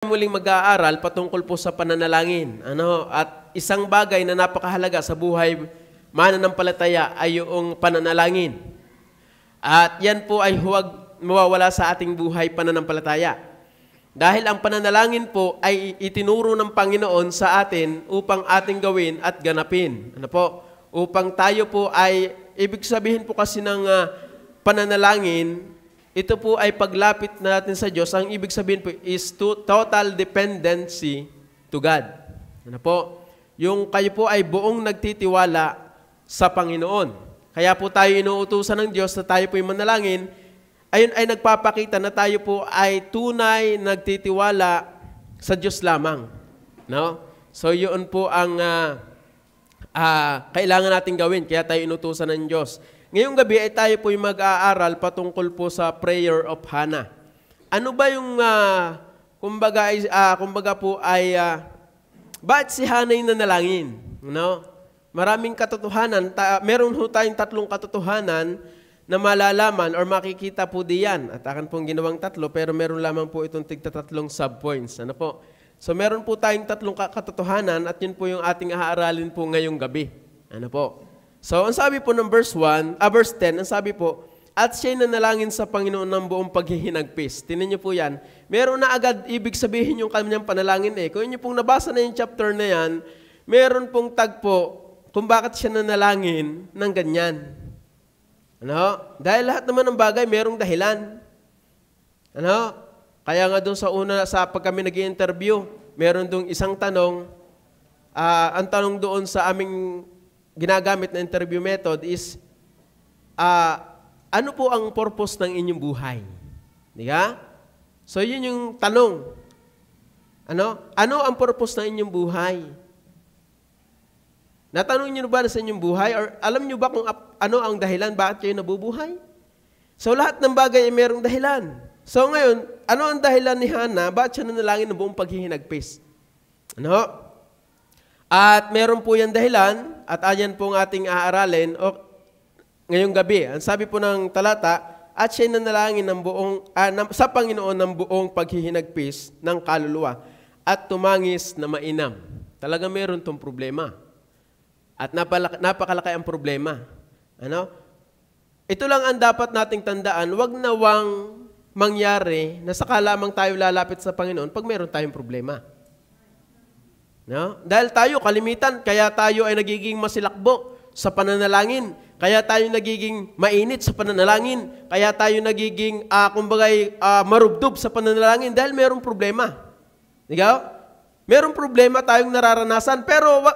muling mag-aaral patungkol po sa pananalangin. At isang bagay na napakahalaga sa buhay mananampalataya ay yung pananalangin. At yan po ay huwag mawawala sa ating buhay pananampalataya. Dahil ang pananalangin po ay itinuro ng Panginoon sa atin upang ating gawin at ganapin. Upang tayo po ay, ibig sabihin po kasi ng pananalangin, ito po ay paglapit natin sa Diyos. Ang ibig sabihin po is total dependency to God. Yung kayo po ay buong nagtitiwala sa Panginoon. Kaya po tayo inuutusan ng Diyos na tayo po ay manalangin. Ayun ay nagpapakita na tayo po ay tunay nagtitiwala sa Diyos lamang. So yun po ang kailangan natin gawin. Kaya tayo inutusan ng Diyos. Ngayong gabi ay tayo po yung mag-aaral patungkol po sa prayer of Hannah. Ano ba yung, kumbaga po ay, bakit si Hannah yung nanalangin? Maraming katotohanan. Meron po tayong 3 katotohanan na malalaman or makikita po diyan. At akan pong ginawang 3, pero meron lamang po itong tigta 3 subpoints. So meron po tayong 3 katotohanan at yun po yung ating aaralin po ngayong gabi. So, ang sabi po ng verse 10, ang sabi po, at siya'y nanalangin sa Panginoon ng buong paghihinagpis. Tingnan niyo po yan. Meron na agad ibig sabihin yung kanyang panalangin Kung inyo pong nabasa na yung chapter na yan, meron pong tagpo kung bakit siya nanalangin ng ganyan. Dahil lahat naman ng bagay, merong dahilan. Kaya nga doon sa una, pag kami nag-i-interview, meron doon isang tanong, ang tanong doon sa aming ginagamit na interview method is, ano po ang purpose ng inyong buhay? So yun yung tanong. Ano ang purpose ng inyong buhay? Natanong niyo ba sa inyong buhay? Or alam niyo ba kung ano ang dahilan bakit kayo nabubuhay? So lahat ng bagay ay mayroong dahilan. So ngayon, ano ang dahilan ni Hannah? Bakit siya nanalangin ng buong paghihinagpis? At meron po yan dahilan, at ayan po ang ating aaralin ngayong gabi. Ang sabi po ng talata, at siya'y nanalangin sa Panginoon ng buong paghihinagpis ng kaluluwa at tumangis na mainam. Talaga meron tong problema. At napakalaki ang problema. Ito lang ang dapat nating tandaan, wag nawang mangyari na saka lamang tayo lalapit sa Panginoon pag meron tayong problema. Dahil tayo, kalimitan, kaya tayo ay nagiging masilakbo sa pananalangin. Kaya tayo nagiging mainit sa pananalangin. Kaya tayo nagiging, marubdob sa pananalangin dahil mayroong problema. Mayroong problema tayong nararanasan. Pero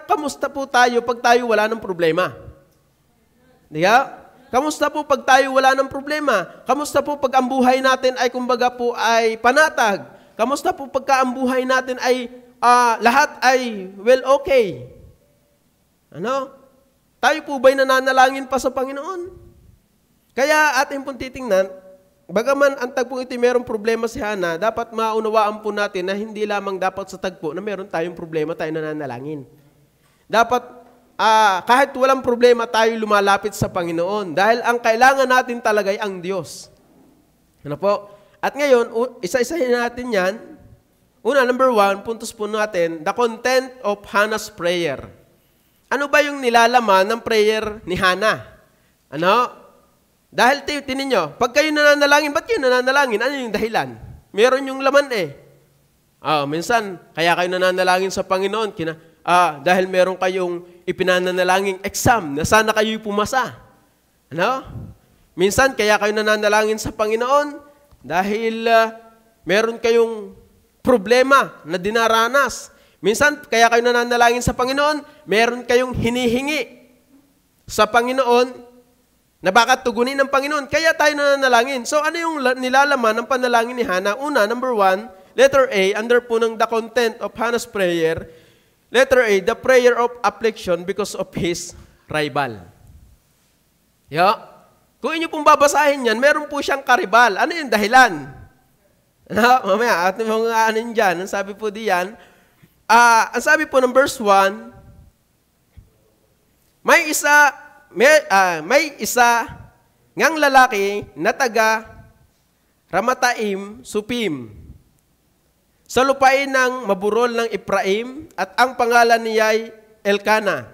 kamusta po tayo pag tayo wala ng problema? Kamusta po pag tayo wala ng problema? Kamusta po pag ang buhay natin ay ay panatag? Kamusta po pagka ang buhay natin ay lahat ay okay? Tayo po ba'y nananalangin pa sa Panginoon? Kaya ating pong titingnan, bagaman ang tagpong ito merong problema si Hannah, dapat maunawaan po natin na hindi lamang dapat sa tagpo na meron tayong problema, tayo nananalangin. Dapat, kahit walang problema, tayo lumalapit sa Panginoon. Dahil ang kailangan natin talaga ay ang Diyos. At ngayon, isa-isahin natin yan. Una, number 1, puntos po natin, the content of Hannah's prayer. Ano ba yung nilalaman ng prayer ni Hannah? Dahil tinin nyo, pag kayo nananalangin, ba't kayo nananalangin? Ano yung dahilan? Meron yung laman minsan, kaya kayo nananalangin sa Panginoon, dahil meron kayong ipinananalangin exam, na sana kayo'y pumasa. Minsan, kaya kayo nananalangin sa Panginoon, dahil meron kayong problema na dinaranas. Minsan, kaya kayo nananalangin sa Panginoon, meron kayong hinihingi sa Panginoon na baka tugunin ng Panginoon. Kaya tayo nananalangin. So, ano yung nilalaman ng panalangin ni Hannah? Una, number 1, letter A, under po ng the content of Hannah's prayer, letter A, the prayer of affliction because of his rival. Kung inyo pong babasahin yan, meron po siyang karibal. Ano yung dahilan? Mamaya, at mga dyan, ang sabi po diyan, ang sabi po ng verse 1, may isa ngang lalaki na taga Ramataim, Supim. sa lupain ng maburol ng Ephraim, at ang pangalan niya ay Elkana,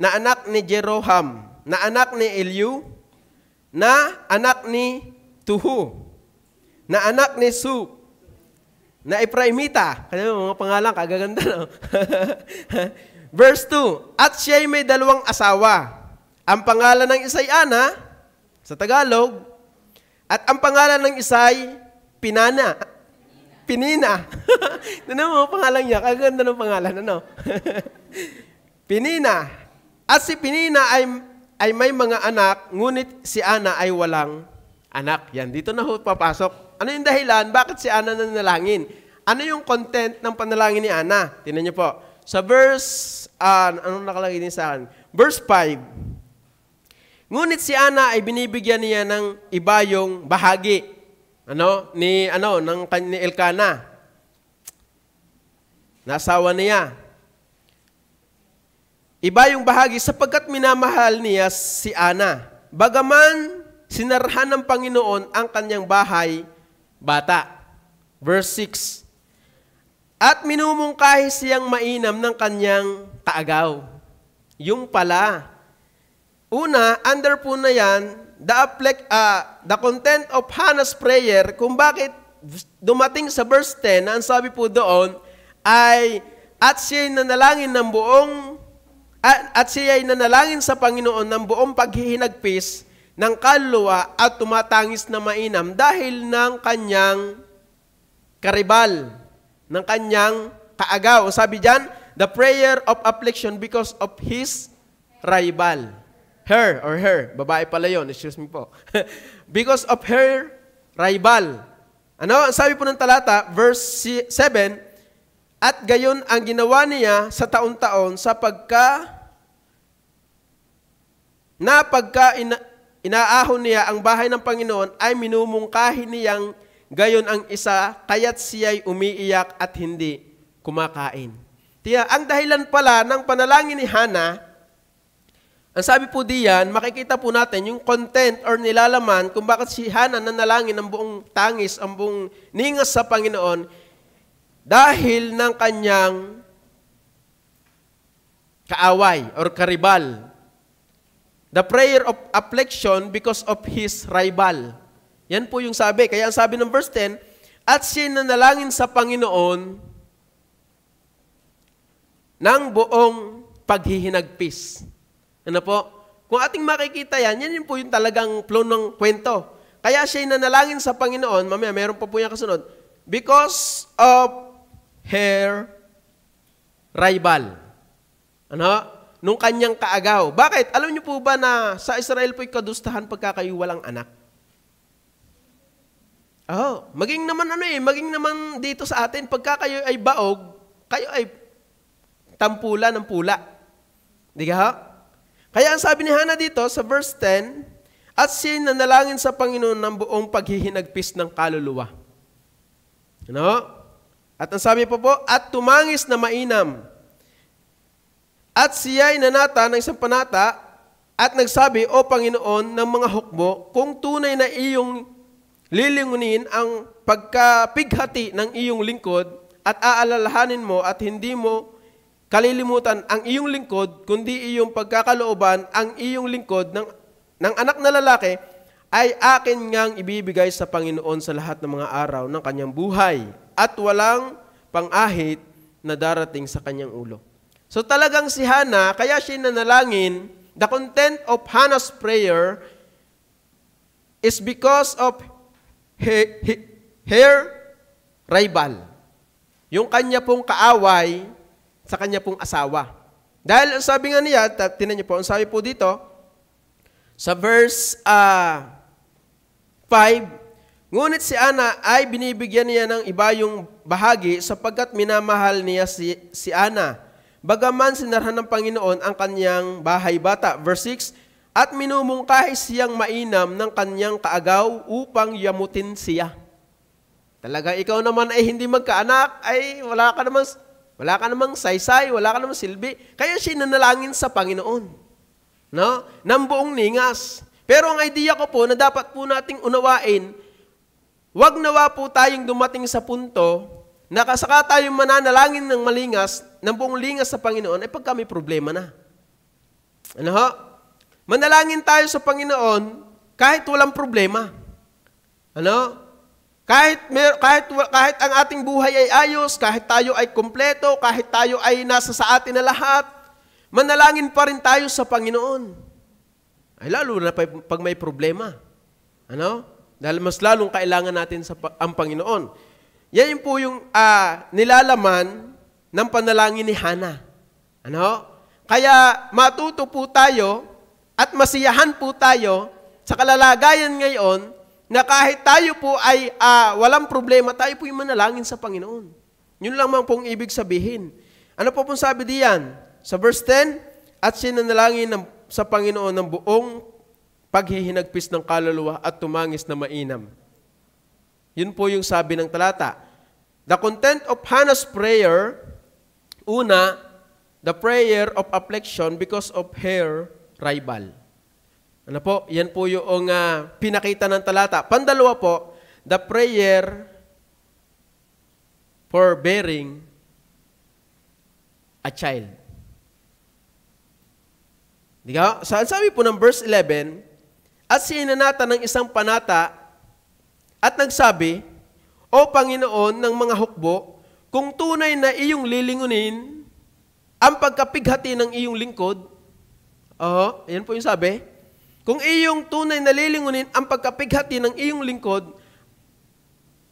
na anak ni Jeroham, na anak ni Eliu, na anak ni Tuhu, na anak ni Su, na Ephraimita. Kaya mga pangalan, kagaganda, no? Verse 2, at siya'y may dalawang asawa. Ang pangalan ng isa'y Ana, sa Tagalog, at ang pangalan ng isa'y Pinina. Ano mga pangalan niya? Kaganda ng pangalan, ano? Pinina. At si Pinina ay may mga anak, ngunit si Ana ay walang anak. Yan, dito na ho papasok. Ano yung dahilan? Bakit si Ana nanalangin? Ano yung content ng panalangin ni Ana? Tingnan niyo po. Sa verse, anong nakalagay din sa akin? Verse 5. Ngunit si Ana ay binibigyan niya ng iba yung bahagi. Ni Elkana. Nasawa niya. Iba yung bahagi sapagkat minamahal niya si Ana. Bagaman sinarhan ng Panginoon ang kanyang bahay bata. Verse 6. At minumungkahi siyang mainam ng kanyang kaagaw. Yung pala. Una, under po na yan, the content of Hannah's prayer, kung bakit dumating sa verse 10, na ang sabi po doon, ay, at siya'y nanalangin ng buong, at siya'y nanalangin sa Panginoon ng buong paghihinagpis ng kaluluwa at tumatangis na mainam dahil ng kanyang karibal, ng kanyang kaagaw. Sabi diyan, the prayer of affliction because of his rival. Her. Babae pala yun. Excuse me po. Because of her rival. Ang sabi po ng talata, verse 7, at gayon ang ginawa niya sa taon-taon sa inaahon niya ang bahay ng Panginoon ay minumungkahi niyang gayon ang isa, kaya't siya'y umiiyak at hindi kumakain. Ang dahilan pala ng panalangin ni Hannah, ang sabi po diyan, makikita po natin yung content or nilalaman kung bakit si Hannah nanalangin ng buong tangis, ang buong ningas sa Panginoon dahil ng kanyang kaaway or karibal. The prayer of affliction because of his rival. Yan po yung sabi. Kaya ang sabi ng verse 10, at siya nanalangin sa Panginoon ng buong paghihinagpis. Ano po? Kung ating makikita yan po yung talagang flow ng kwento. Kaya siya nanalangin sa Panginoon, mamaya meron pa po yung kasunod, because of her rival. Nung kanyang kaagaw. Bakit? Alam niyo po ba na sa Israel po'y kadustahan pagka kayo walang anak? Maging naman dito sa atin, pagka kayo ay baog, kayo ay tampula ng pula. Di ka? Kaya ang sabi ni Hannah dito sa verse 10, at siya nanalangin sa Panginoon ng buong paghihinagpis ng kaluluwa. At ang sabi po, at tumangis na mainam. At siya'y nanata ng isang panata at nagsabi, O Panginoon ng mga hukbo, kung tunay na iyong lilingunin ang pagkapighati ng iyong lingkod at aalalahanin mo at hindi mo kalilimutan ang iyong lingkod, kundi iyong pagkakalooban ang iyong lingkod ng anak na lalaki, ay akin ngang ibibigay sa Panginoon sa lahat ng mga araw ng kanyang buhay at walang pang-ahit na darating sa kanyang ulo. So talagang si Hannah, kaya siya nanalangin, the content of Hannah's prayer is because of her rival. Yung kanya pong kaaway sa kanya pong asawa. Dahil ang sabi nga niya, tinan niyo po, ang sabi po dito, sa verse 5, ngunit si Ana ay binibigyan niya ng iba yung bahagi sapagkat minamahal niya si Ana. Bagaman sinarhan ng Panginoon ang kanyang bahay bata. Verse 6, at minumungkahi siyang mainam ng kanyang kaagaw upang yamutin siya. Talaga ikaw naman ay hindi magkaanak, ay wala ka namang saysay, wala ka namang silbi. Kaya siya nanalangin sa Panginoon. Ng buong ningas. Pero ang idea ko po na dapat po nating unawain, wag nawa po tayong dumating sa punto nakasaka tayong mananalangin ng malingas, ng buong lingas sa Panginoon, ay pagka may problema na. Ano ho? Manalangin tayo sa Panginoon kahit walang problema. Ano? Kahit ang ating buhay ay ayos, kahit tayo ay kumpleto, kahit tayo ay nasa sa atin na lahat, manalangin pa rin tayo sa Panginoon. Ay lalo na pag may problema. Ano? Dahil mas lalong kailangan natin ang Panginoon. Yan po yung nilalaman ng panalangin ni Hana. Ano? Kaya matuto po tayo at masiyahan po tayo sa kalalagayan ngayon na kahit tayo po ay walang problema, tayo po yung manalangin sa Panginoon. Yun lang man pong ibig sabihin. Ano po pong sabi diyan? Sa verse 10, at sinanalangin sa Panginoon ng buong paghihinagpis ng kaluluwa at tumangis na mainam. Yun po yung sabi ng talata. The content of Hannah's prayer, una, the prayer of affliction because of her rival. Ano po? Yan po yung pinakita ng talata. Pandalawa po, the prayer for bearing a child. Diba? Sabi po ng verse 11, at sinanata ng isang panata at nagsabi, O Panginoon ng mga hukbo, kung tunay na iyong lilingunin ang pagkapighati ng iyong lingkod, yan po yung sabi, kung iyong tunay na lilingunin ang pagkapighati ng iyong lingkod,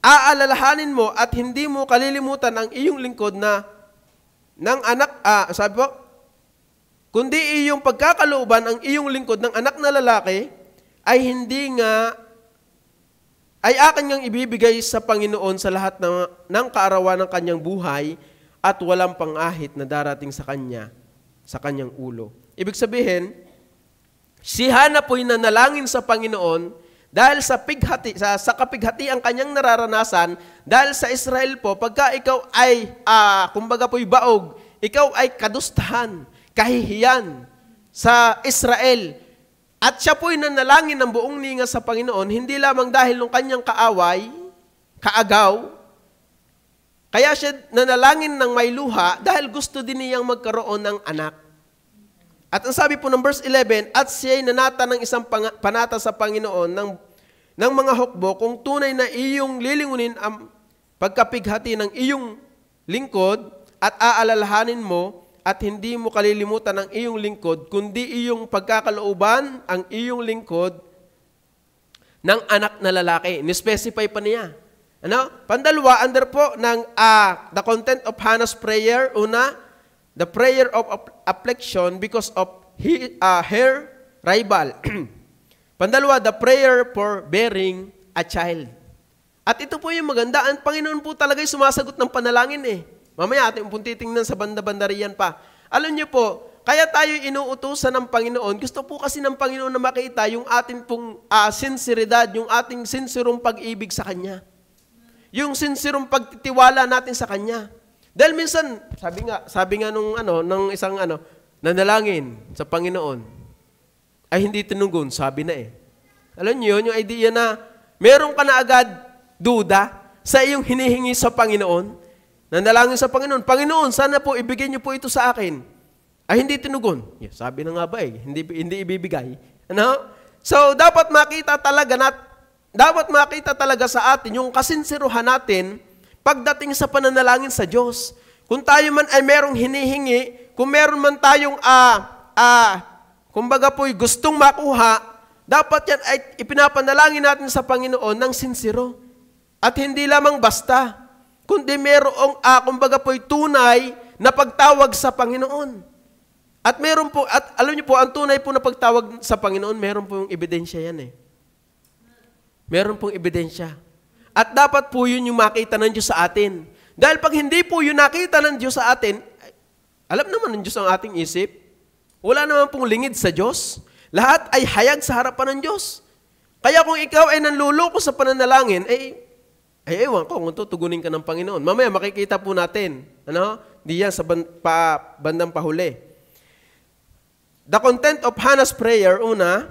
aalalahanin mo at hindi mo kalilimutan ang iyong lingkod na ng anak, sabi po, kundi iyong pagkakalooban ang iyong lingkod ng anak na lalaki, ay hindi nga, ay akin ngang ibibigay sa Panginoon sa lahat ng kaarawan ng kanyang buhay at walang pang-ahit na darating sa kanya, sa kanyang ulo. Ibig sabihin, si Hana po'y nanalangin sa Panginoon dahil sa kapighati ang kanyang nararanasan, dahil sa Israel po, pagka ikaw ay, kumbaga po'y baog, ikaw ay kadustahan, kahihiyan sa Israel. At siya po'y nanalangin ng buong ninga sa Panginoon, hindi lamang dahil ng kanyang kaaway, kaagaw, kaya siya nanalangin ng may luha dahil gusto din niyang magkaroon ng anak. At ang sabi po ng verse 11, at siya'y nanata ng isang panata sa Panginoon ng mga hukbo, kung tunay na iyong lilingunin ang pagkapighati ng iyong lingkod at aalalahanin mo at hindi mo kalilimutan ang iyong lingkod, kundi iyong pagkakalooban ang iyong lingkod ng anak na lalaki. Ni-specify pa niya. Ano? Pandalawa, under po ng the content of Hannah's prayer, una, the prayer of affliction because of her rival. Pandalawa, the prayer for bearing a child. At ito po yung maganda, ang Panginoon po talaga sumasagot ng panalangin eh. Mamaya ating pong titingnan sa banda-banda riyan pa. Alam niyo po, kaya tayo inuutusan ng Panginoon, gusto po kasi ng Panginoon na makita yung ating pong sinseridad, yung ating sinserong pag-ibig sa Kanya. Yung sinserong pagtitiwala natin sa Kanya. Dahil minsan, sabi nga nung isang nanalangin sa Panginoon, ay hindi tinugon, sabi na eh. Alam niyo yun, yung idea na meron ka na agad duda sa iyong hinihingi sa Panginoon, nanalangin sa Panginoon, Panginoon, sana po ibigay niyo po ito sa akin. Ay hindi tinugon. Yeah, sabi na nga ba eh, hindi ibibigay. Ano? So, dapat makita talaga sa atin yung kasinsiruhan natin pagdating sa pananalangin sa Diyos. Kung tayo man ay merong hinihingi, kung meron man tayong kumbaga po'y gustong makuha, dapat yan ay ipinapanalangin natin sa Panginoon ng sinsiro. At hindi lamang basta, kundi merong, kumbaga po'y tunay na pagtawag sa Panginoon. At meron po, at alam niyo po, ang tunay po na pagtawag sa Panginoon, meron po yung ebidensya yan eh. Meron pong ebidensya. At dapat po yun yung makita ng Diyos sa atin. Dahil pag hindi po yun nakita ng Diyos sa atin, alam naman ng Diyos ang ating isip, wala naman pong lingid sa Diyos. Lahat ay hayag sa harapan ng Diyos. Kaya kung ikaw ay nanluloko sa pananalangin, ay ewan ko kung tutugunin ka ng Panginoon. Mamaya makikita po natin. Di yan sa bandang pahuli. The content of Hannah's prayer, una,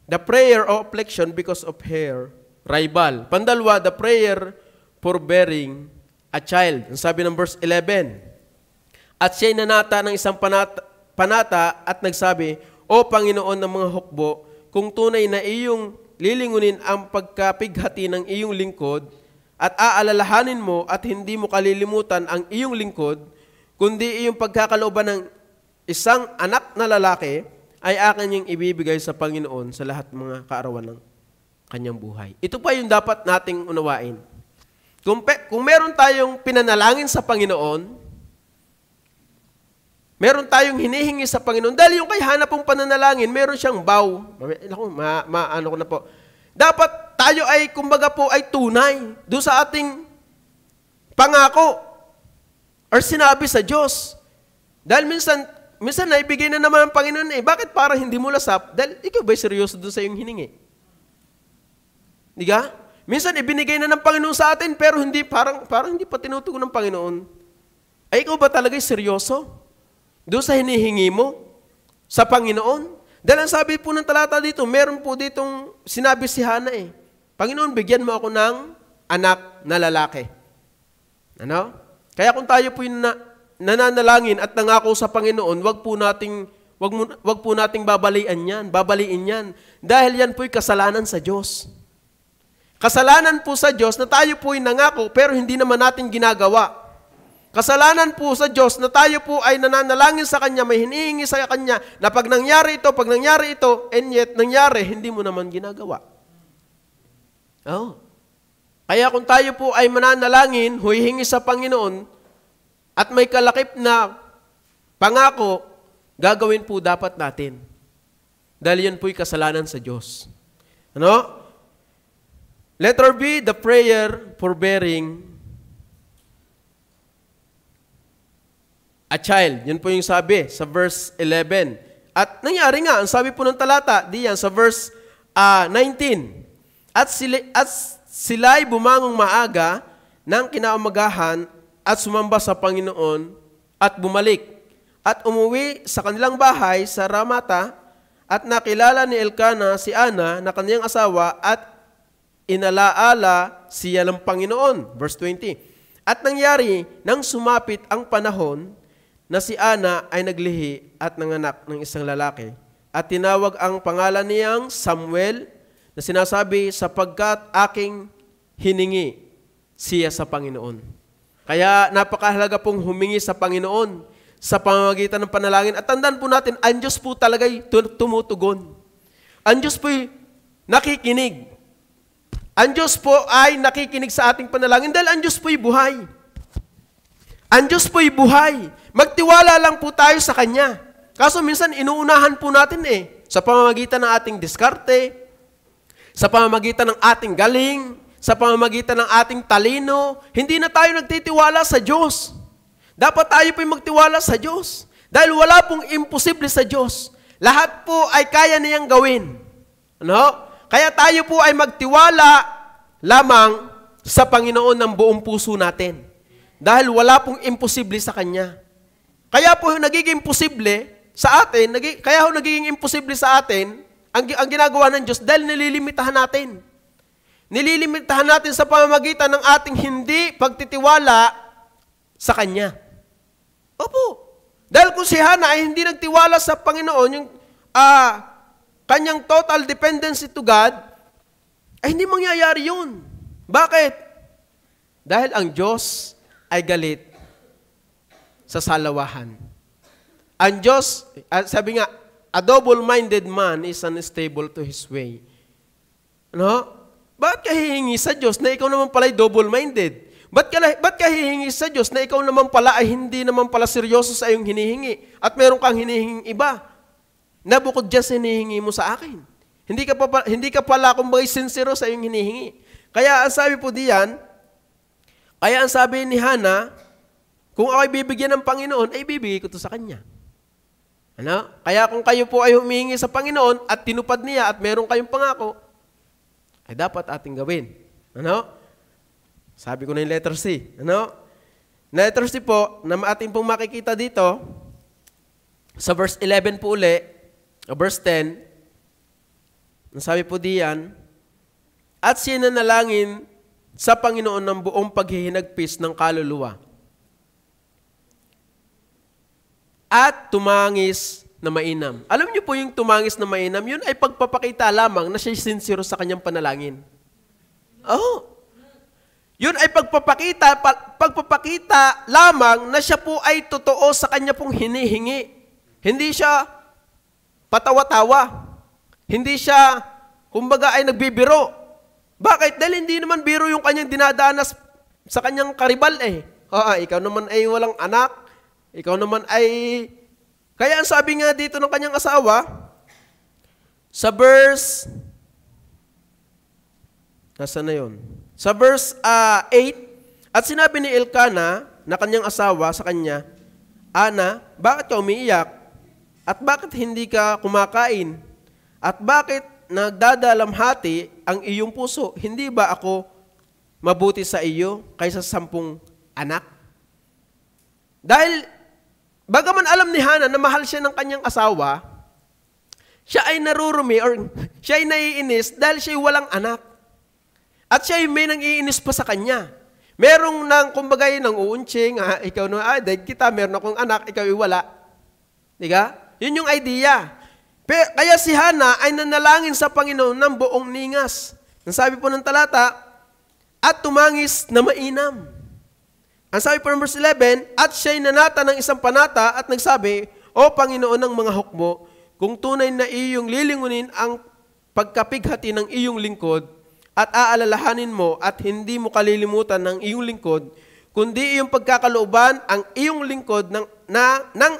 the prayer of affliction because of her rival. Pandalwa, the prayer for bearing a child. Ang sabi ng verse 11. At siya'y nanata ng isang panata at nagsabi, O Panginoon ng mga hukbo, kung tunay na iyong lilingunin ang pagkapighati ng iyong lingkod at aalalahanin mo at hindi mo kalilimutan ang iyong lingkod, kundi iyong pagkakalooban ng isang anak na lalaki, ay akin niyang ibibigay sa Panginoon sa lahat mga kaarawan ng kanyang buhay. Ito pa yung dapat nating unawain. Kung meron tayong pinanalangin sa Panginoon, meron tayong hinihingi sa Panginoon, dahil yung kay Hana pong pananalangin, meron siyang vow. Ano ko na po. Dapat tayo ay, kumbaga po, ay tunay doon sa ating pangako or sinabi sa Diyos. Dahil minsan naibigay na naman ang Panginoon bakit parang hindi mo lasap? Dahil ikaw ba'y seryoso doon sa iyong hiningi? Di ka? Minsan ibinigay na ng Panginoon sa atin pero parang hindi pa tinutugon ng Panginoon. Ay ikaw ba talaga'y seryoso doon sa hinihingi mo sa Panginoon? Dahil ang sabi po ng talata dito, meron po ditong sinabi si Hana Panginoon, bigyan mo ako ng anak na lalaki. Ano? Kaya kung tayo po yung nananalangin at nangako sa Panginoon, wag po nating babaliin yan. Dahil yan po'y kasalanan sa Diyos. Kasalanan po sa Diyos na tayo po'y nangako pero hindi naman natin ginagawa. Kasalanan po sa Diyos na tayo po ay nananalangin sa Kanya, may hinihingi sa Kanya, na pag nangyari ito, and yet nangyari, hindi mo naman ginagawa. Kaya kung tayo po ay mananalangin, humihingi sa Panginoon, at may kalakip na pangako, gagawin po dapat natin. Dahil yan po'y kasalanan sa Diyos. Ano? Letter B, the prayer for bearing a child. Yan po yung sabi sa verse 11. At nangyari nga, ang sabi po ng talata, diyan sa verse 19. At sila'y bumangong maaga ng kinaumagahan at sumamba sa Panginoon at bumalik. At umuwi sa kanilang bahay sa Ramata at nakilala ni Elkana si Ana na kaniyang asawa at inalaala siya ng Panginoon. Verse 20. At nangyari, nang sumapit ang panahon na si Ana ay naglihi at nanganak ng isang lalaki. At tinawag ang pangalan niyang Samuel na sinasabi, sapagkat aking hiningi siya sa Panginoon. Kaya napakahalaga pong humingi sa Panginoon sa pamamagitan ng panalangin. At tandaan po natin, ang Diyos po talaga'y tumutugon. Ang Diyos po'y nakikinig. Ang Diyos po ay nakikinig sa ating panalangin dahil ang Diyos po'y buhay. Ang Diyos po'y buhay. Magtiwala lang po tayo sa Kanya. Kaso minsan inuunahan po natin sa pamamagitan ng ating diskarte, sa pamamagitan ng ating galing, sa pamamagitan ng ating talino, hindi na tayo nagtitiwala sa Diyos. Dapat tayo po'y magtiwala sa Diyos. Dahil wala pong imposible sa Diyos. Lahat po ay kaya niyang gawin. Ano? Kaya tayo po ay magtiwala lamang sa Panginoon ng buong puso natin. Dahil wala pong imposible sa Kanya. Kaya po nagiging imposible sa atin, kaya nagiging imposible sa atin ang ginagawa ng Diyos dahil nililimitahan natin. Nililimitahan natin sa pamamagitan ng ating hindi pagtitiwala sa Kanya. Opo. Dahil kung si Hana ay hindi nagtiwala sa Panginoon, yung kanyang total dependency to God, ay hindi mangyayari yun. Bakit? Dahil ang Diyos ay galit sa salawahan. Ang Diyos, sabi nga, a double-minded man is unstable to his way. Ano? Bakit ka hihingi sa Diyos na ikaw naman pala ay double-minded? Ba't ka hihingi sa Diyos na ikaw naman pala ay hindi naman pala seryoso sa iyong hinihingi at meron kang hinihinging iba? Na bukod dyan sa hinihingi mo sa akin. Hindi ka pala kumbagay sincero sa iyong hinihingi. Kaya ang sabi po diyan, kaya ang sabi ni Hana, kung ako'y bibigyan ng Panginoon, ay bibigay ko ito sa Kanya. Ano? Kaya kung kayo po ay humihingi sa Panginoon at tinupad niya at meron kayong pangako, ay dapat ating gawin. Ano? Sabi ko na yung letter C. Ano? Letter C po, na ating pong makikita dito, sa verse 11 po uli, verse 10, sabi po diyan, at siya nanalangin sa Panginoon ng buong paghihinagpis ng kaluluwa. At tumangis na mainam. Alam niyo po yung tumangis na mainam, yun ay pagpapakita lamang na siya'y sincere sa kanyang panalangin. Oh. Yun ay pagpapakita lamang na siya po ay totoo sa kanya pong hinihingi. Hindi siya patawa-tawa. Hindi siya, kumbaga, ay nagbibiro. Bakit? Dahil hindi naman biro yung kanyang dinadanas sa kanyang karibal eh. Ikaw naman ay walang anak. Ikaw naman ay... Kaya ang sabi nga dito ng kanyang asawa, sa verse... Nasaan na yun? Sa verse 8, at sinabi ni Elkana na kanyang asawa sa kanya, Ana, bakit ka umiiyak? At bakit hindi ka kumakain? At bakit nagdadalamhati ang iyong puso? Hindi ba ako mabuti sa iyo kaysa 10 anak? Dahil, bagaman alam ni Hana na mahal siya ng kanyang asawa, siya ay narurumi or siya ay naiinis dahil siya ay walang anak. At siya ay may nang-iinis pa sa kanya. Merong nang, kumbaga, nang uunching, ikaw na, dahil kita, meron akong anak, ikaw ay wala. Diga? Yun yung idea. Kaya si Hana ay nanalangin sa Panginoon ng buong ningas. Ang sabi po ng talata, at tumangis na mainam. Ang sabi po ng verse 11, at siya'y nanata ng isang panata at nagsabi, O Panginoon ng mga hukbo, kung tunay na iyong lilingunin ang pagkapighati ng iyong lingkod, at aalalahanin mo at hindi mo kalilimutan ng iyong lingkod, kundi iyong pagkakalooban ang iyong lingkod ng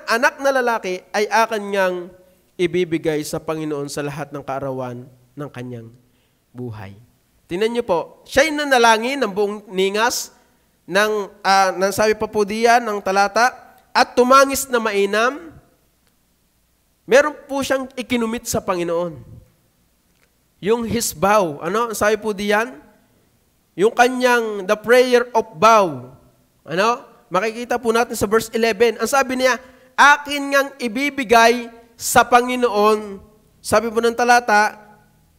anak na lalaki ay akan niyang ibibigay sa Panginoon sa lahat ng kaarawan ng kanyang buhay. Tingnan niyo po, siya'y nanalangin ng buong ningas, nang sabi pa po diyan ng talata, at tumangis na mainam, meron po siyang ikinumit sa Panginoon. Yung his vow, sabi po diyan, yung kanyang, the prayer of vow, makikita po natin sa verse 11, ang sabi niya, akin ngang ibibigay sa Panginoon, sabi po ng talata,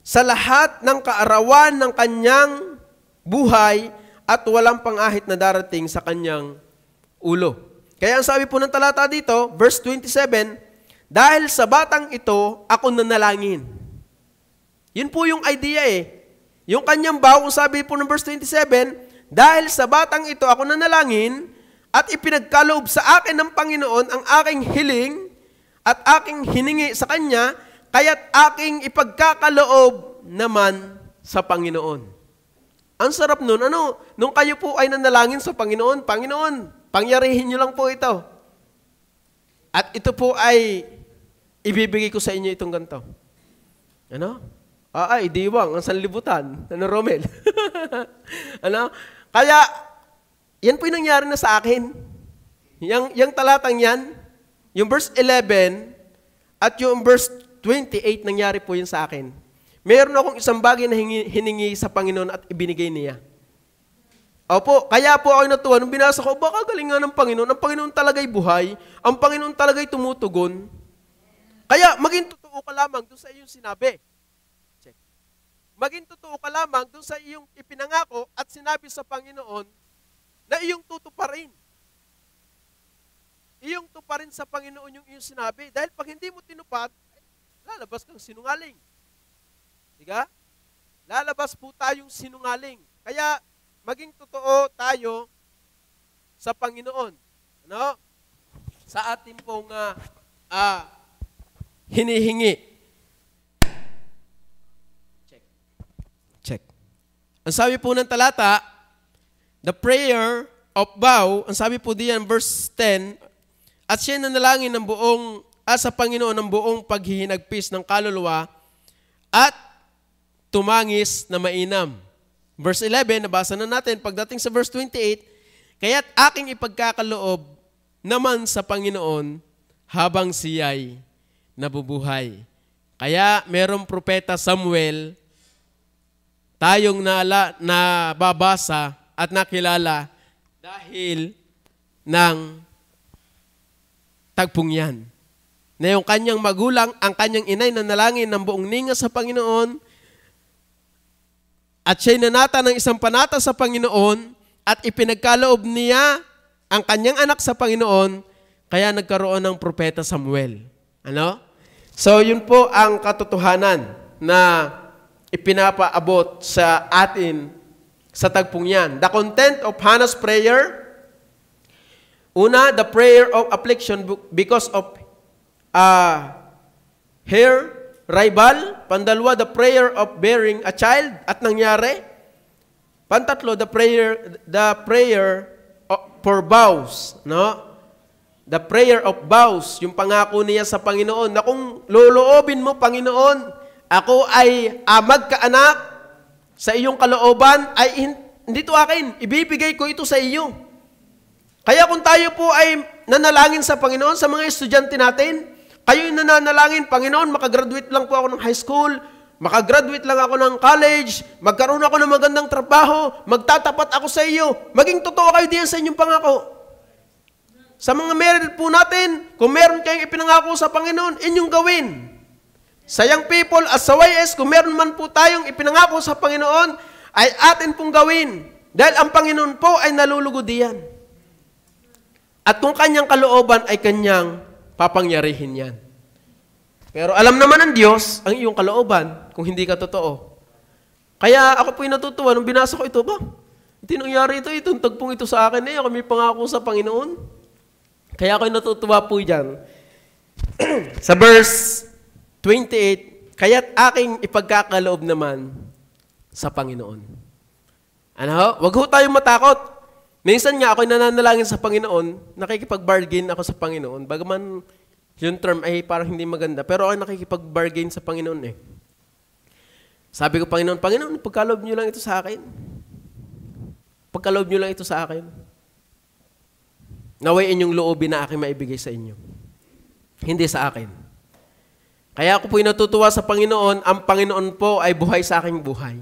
sa lahat ng kaarawan ng kanyang buhay, at walang pangahit na darating sa kanyang ulo. Kaya ang sabi po ng talata dito, verse 27, dahil sa batang ito, ako nanalangin. Yun po yung idea eh. Yung kanyang vow, sabi po ng verse 27, dahil sa batang ito, ako nanalangin, at ipinagkaloob sa akin ng Panginoon ang aking hiling, at aking hiningi sa Kanya, kaya't aking ipagkakaloob naman sa Panginoon. Ang sarap nun. Nung kayo po ay nanalangin sa Panginoon, Panginoon, pangyarihin niyo lang po ito. At ito po ay ibibigay ko sa inyo itong ganito. Diwang, ang sanlibutan. Romel? Kaya, yan po yung nangyari na sa akin. Yung talatang yan, yung verse 11 at yung verse 28 nangyari po yun sa akin. Meron akong isang bagay na hiningi sa Panginoon at ibinigay niya. Opo, kaya po ako natuwa. Nung binasa ko, baka galing nga ng Panginoon. Ang Panginoon talaga'y buhay. Ang Panginoon talaga'y tumutugon. Kaya maging totoo ka lamang doon sa iyong sinabi. Check. Maging totoo ka lamang doon sa iyong ipinangako at sinabi sa Panginoon na iyong tutuparin. Iyong tuparin sa Panginoon yung iyong sinabi. Dahil pag hindi mo tinupad, lalabas kang sinungaling. Diga? Lalabas po tayong sinungaling. Kaya, maging totoo tayo sa Panginoon. Sa ating pong hinihingi. Check. Ang sabi po ng talata, the prayer of vow, ang sabi po diyan, verse 10, at siya nanalangin ng buong, sa Panginoon ng buong paghihinagpis ng kaluluwa, at tumangis na mainam. Verse 11, nabasa na natin, pagdating sa verse 28, kaya't aking ipagkakaloob naman sa Panginoon habang siya'y nabubuhay. Kaya merong propeta Samuel, tayong nababasa at nakilala dahil ng tagpong yan. Na yung kanyang magulang, ang kanyang inay na nalangin ng buong ningas sa Panginoon, At siya'y nanata ng isang panata sa Panginoon at ipinagkaloob niya ang kanyang anak sa Panginoon, kaya nagkaroon ng propeta Samuel. Ano? So, yun po ang katotohanan na ipinapaabot sa atin sa tagpong yan. The content of Hannah's prayer, una, the prayer of affliction because of her rival. Pandalwa, the prayer of bearing a child at nangyari. Pantatlo, the prayer for vows, no? The prayer of vows, yung pangako niya sa Panginoon na kung loloobin mo, Panginoon, ako ay magkaanak sa iyong kalooban, ay hindi ito akin, ibibigay ko ito sa iyo. Kaya kung tayo po ay nanalangin sa Panginoon, sa mga estudyante natin, kayo yung nananalangin, Panginoon, makagraduate lang po ako ng high school, makagraduate lang ako ng college, magkaroon ako ng magandang trabaho, magtatapat ako sa iyo, maging totoo kayo diyan sa inyong pangako. Sa mga married po natin, kung meron kayong ipinangako sa Panginoon, inyong gawin. Sa young people at sa YS, kung meron man po tayong ipinangako sa Panginoon, ay atin pong gawin. Dahil ang Panginoon po ay nalulugod diyan. At kung kanyang kalooban ay kanyang papangyarihin yan. Pero alam naman ng Diyos ang iyong kalooban kung hindi ka totoo. Kaya ako po'y natutuwa nung binasa ko ito ba? Hindi nangyari ito, itong tagpong ito sa akin ako may pangako sa Panginoon. Kaya ako'y natutuwa po dyan. Sa verse 28, kaya't aking ipagkakaloob naman sa Panginoon. Ano ho? Wag ho tayong matakot. Minsan nga ako'y nananalangin sa Panginoon, nakikipag-bargain ako sa Panginoon. Bagaman yung term ay parang hindi maganda, pero ako'y nakikipag-bargain sa Panginoon eh. Sabi ko, Panginoon, pagkaloob niyo lang ito sa akin. Pagkaloob niyo lang ito sa akin. Naway inyong loobin na aking maibigay sa inyo. Hindi sa akin. Kaya ako po'y natutuwa sa Panginoon, ang Panginoon po ay buhay sa aking buhay.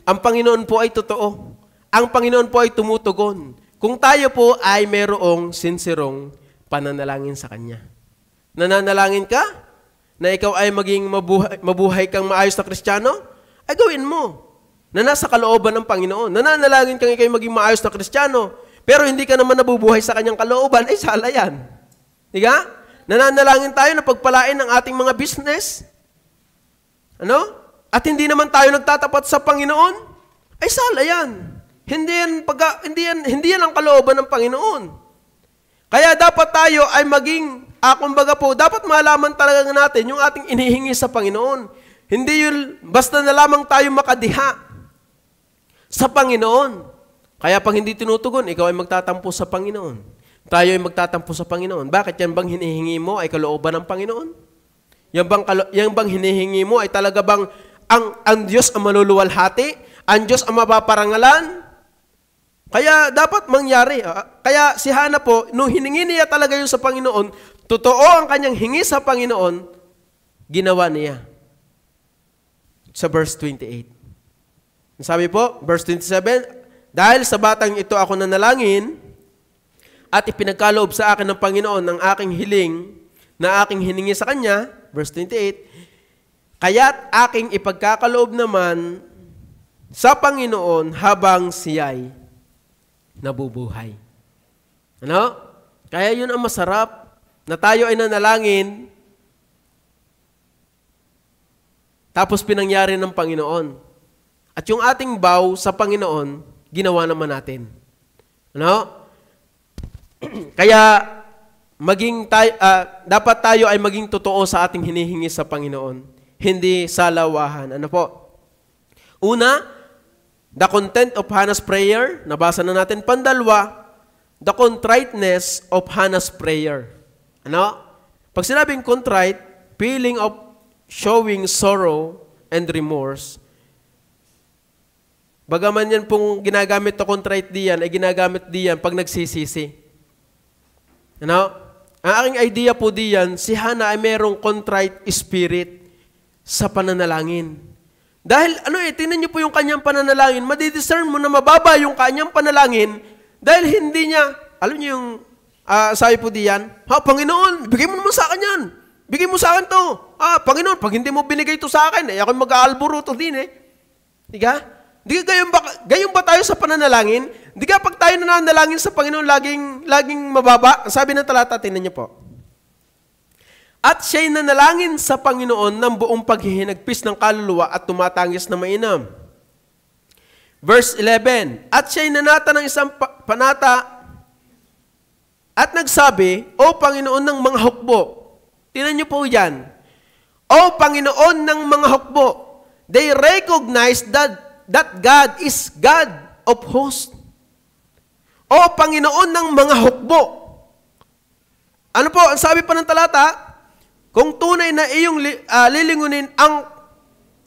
Ang Panginoon po ay totoo. Ang Panginoon po ay tumutugon. Kung tayo po ay merong sinserong pananalangin sa Kanya. Nananalangin ka na ikaw ay maging mabuhay kang maayos na Kristiyano, ay gawin mo. Na nasa kalooban ng Panginoon. Nananalangin kang ikaw ay maging maayos na Kristiyano, pero hindi ka naman nabubuhay sa kanyang kalooban, ay sala yan. Diga? Nananalangin tayo na pagpalain ng ating mga business. Ano? At hindi naman tayo nagtatapat sa Panginoon, ay sala yan. Hindi yan ang kalooban ng Panginoon. Kaya dapat tayo ay maging, kumbaga po, dapat malaman talaga natin yung ating inihingi sa Panginoon. Hindi yun, basta na lamang tayo makadiha sa Panginoon. Kaya pag hindi tinutugon, ikaw ay magtatampo sa Panginoon. Tayo ay magtatampo sa Panginoon. Bakit yan bang hinihingi mo ay kalooban ng Panginoon? Yan bang hinihingi mo ay talaga bang ang Diyos ang maluluwalhati? Ang Diyos ang mapaparangalan? Kaya dapat mangyari. Kaya si Hannah po, nung hiningi niya talaga yun sa Panginoon, totoo ang kanyang hingi sa Panginoon, ginawa niya. Sa verse 28. Sabi po, verse 27, dahil sa batang ito ako nanalangin at ipinagkaloob sa akin ng Panginoon ang aking hiling na aking hiningi sa Kanya, verse 28, kaya't aking ipagkakaloob naman sa Panginoon habang siya'y nabubuhay. Ano? Kaya yun ang masarap na tayo ay nanalangin tapos pinangyari ng Panginoon. At yung ating vow sa Panginoon, ginawa naman natin. Ano? Kaya dapat tayo ay maging totoo sa ating hinihingi sa Panginoon, hindi salawahan. Ano po? Una, the content of Hannah's prayer, nabasa na natin. Pandalwa, the contriteness of Hannah's prayer. Ano? Pag sinabing contrite, feeling of showing sorrow and remorse. Bagaman yan pong ginagamit to contrite diyan, ay ginagamit diyan pag nagsisisi. Ano? Ang aking idea po diyan, si Hannah ay merong contrite spirit sa pananalangin. Dahil, tingnan niyo po yung kanyang pananalangin, madidiscern mo na mababa yung kanyang panalangin dahil hindi niya, alam niyo yung, sabi po diyan, Panginoon, bigay mo naman sa akin yan. Bigay mo sa akin to. Panginoon, pag hindi mo binigay ito sa akin, ako mag-aalburuto din Di ka? Gayon ba tayo sa pananalangin? Di ka pag tayo nananalangin sa Panginoon, laging mababa? Ang sabi ng talata, tingnan niyo po. At siya'y nanalangin sa Panginoon ng buong paghihinagpis ng kaluluwa at tumatangis na mainam. Verse 11, at siya'y nanata ng isang panata at nagsabi, O Panginoon ng mga hukbo. Tingnan niyo po yan. O Panginoon ng mga hukbo. They recognize that God is God of hosts. O Panginoon ng mga hukbo. Ano po, ang sabi pa ng talata, kung tunay na iyong lilingunin ang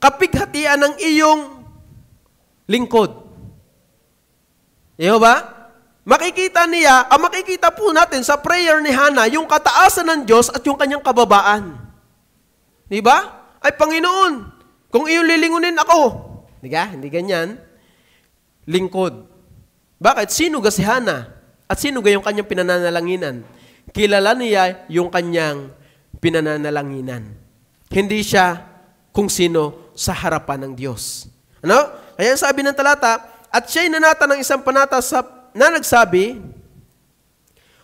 kapighatian ng iyong lingkod. Iyo ba? Makikita po natin sa prayer ni Hannah yung kataasan ng Diyos at yung kanyang kababaan. Di ba? Ay, Panginoon, kung iyong lilingunin ako. Di ka? Hindi ganyan. Lingkod. Bakit? Sino ga si Hannah? At sino ga yung kanyang pinananalanginan? Kilala niya yung kanyang pinananalanginan. Hindi siya kung sino sa harapan ng Diyos. Ano? Kaya sabi ng talata, at siya'y nanata ng isang panata na nagsabi,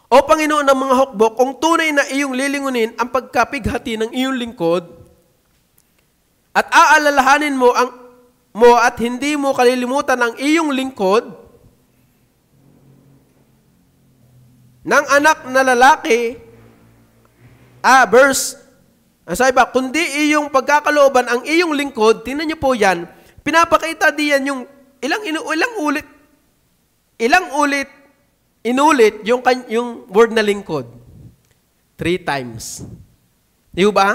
O Panginoon ng mga hukbo, kung tunay na iyong lilingunin ang pagkapighati ng iyong lingkod, at aalalahanin mo at hindi mo kalilimutan ang iyong lingkod, ng anak na lalaki, sabi ba, kundi iyong pagkakalooban ang iyong lingkod, tingnan niyo po yan, pinapakita diyan yung ilang ulit inulit yung word na lingkod. 3 times. Di ba?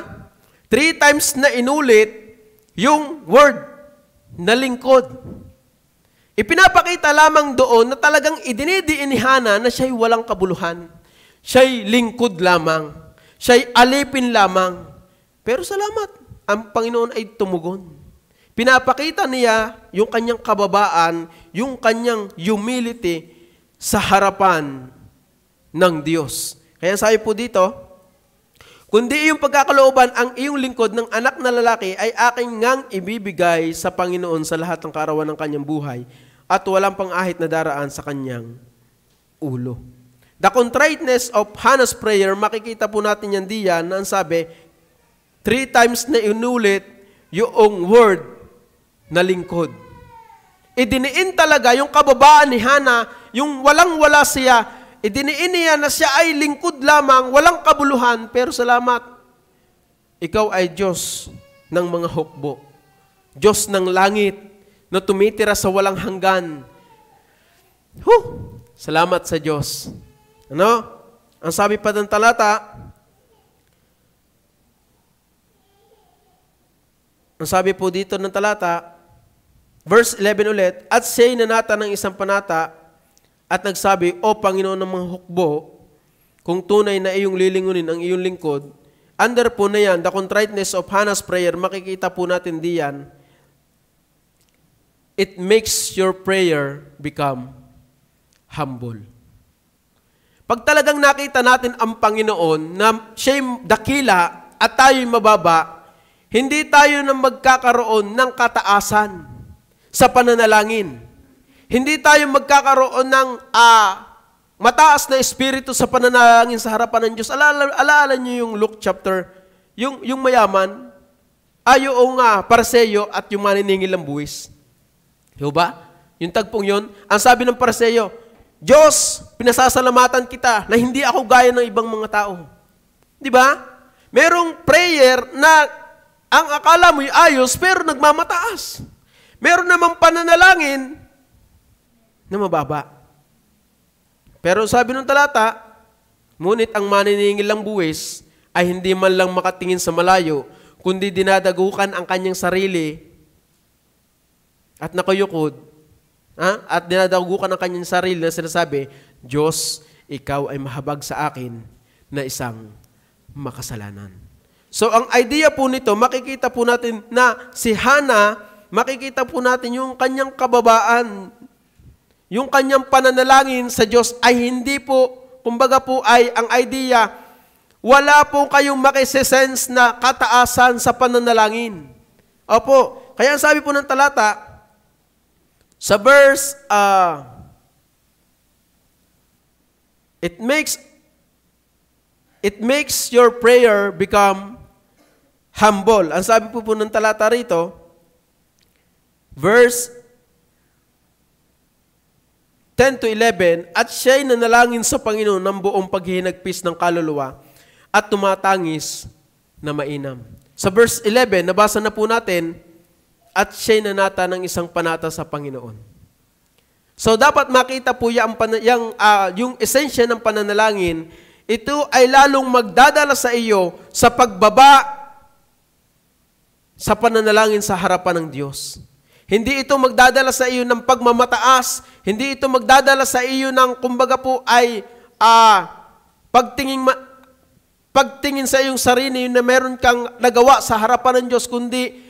3 times na inulit yung word na lingkod. Ipinapakita lamang doon na talagang idinidiin ni Hannah na siya'y walang kabuluhan. Siya'y lingkod lamang. Siya'y alipin lamang. Pero salamat, ang Panginoon ay tumugon. Pinapakita niya yung kanyang kababaan, yung kanyang humility sa harapan ng Diyos. Kaya sabi po dito, kundi iyong pagkakalooban ang iyong lingkod ng anak na lalaki ay aking ngang ibibigay sa Panginoon sa lahat ng kaarawan ng kanyang buhay at walang pang-ahit na daraan sa kanyang ulo. The contriteness of Hannah's prayer, makikita po natin yan diyan na ang sabi, 3 times na inulit yung word na lingkod. Idiniin talaga yung kababaan ni Hannah, yung walang-wala siya, idiniin niya na siya ay lingkod lamang, walang kabuluhan, pero salamat, ikaw ay Diyos ng mga hukbo. Diyos ng langit na tumitira sa walang hanggan. Salamat sa Diyos. Ano? Ang sabi pa ng talata, ang sabi po dito ng talata, verse 11 ulit, at siya'y nanata ng isang panata at nagsabi, O Panginoon ng mga hukbo, kung tunay na iyong lilingunin ang iyong lingkod, under po na yan, the contriteness of Hannah's prayer, makikita po natin diyan, it makes your prayer become humble. Pag talagang nakita natin ang Panginoon na siya'y dakila at tayo'y mababa, hindi tayo na magkakaroon ng kataasan sa pananalangin. Hindi tayo magkakaroon ng mataas na espiritu sa pananalangin sa harapan ng Diyos. Alaala niyo yung Luke chapter, yung mayaman, yung Parseyo at yung maniningil ng buwis. Diba ba? Yung tagpong yun, ang sabi ng Parseyo, Diyos, pinasasalamatan kita na hindi ako gaya ng ibang mga tao. Di ba? Merong prayer na ang akala mo'y ayos pero nagmamataas. Meron namang pananalangin na mababa. Pero sabi ng talata, ngunit ang maniningil ng buwis ay hindi man lang makatingin sa malayo, kundi dinadagukan ang kanyang sarili at nakayukod, at dinadagukan ang kanyang sarili na sinasabi, Diyos, ikaw ay mahabag sa akin na isang makasalanan. So ang idea po nito, makikita po natin na si Hannah, makikita po natin yung kanyang kababaan, yung kanyang pananalangin sa Diyos ay hindi po, kumbaga po ay ang idea, wala po kayong makisesense na kataasan sa pananalangin. Opo, kaya sabi po ng talata, Sa verse, it makes your prayer become humble. Ang sabi po ng talata rito, verse 10 to 11, at siya'y nanalangin sa Panginoon ng buong paghihinagpis ng kaluluwa at tumatangis na mainam. Sa verse 11, nabasa na po natin, at siya'y nanata ng isang panata sa Panginoon. So dapat makita po yung esensya ng pananalangin, ito ay lalong magdadala sa iyo sa pagbaba sa pananalangin sa harapan ng Diyos. Hindi ito magdadala sa iyo ng pagmamataas, hindi ito magdadala sa iyo ng kumbaga po ay pagtingin sa iyong sarili na meron kang nagawa sa harapan ng Diyos, kundi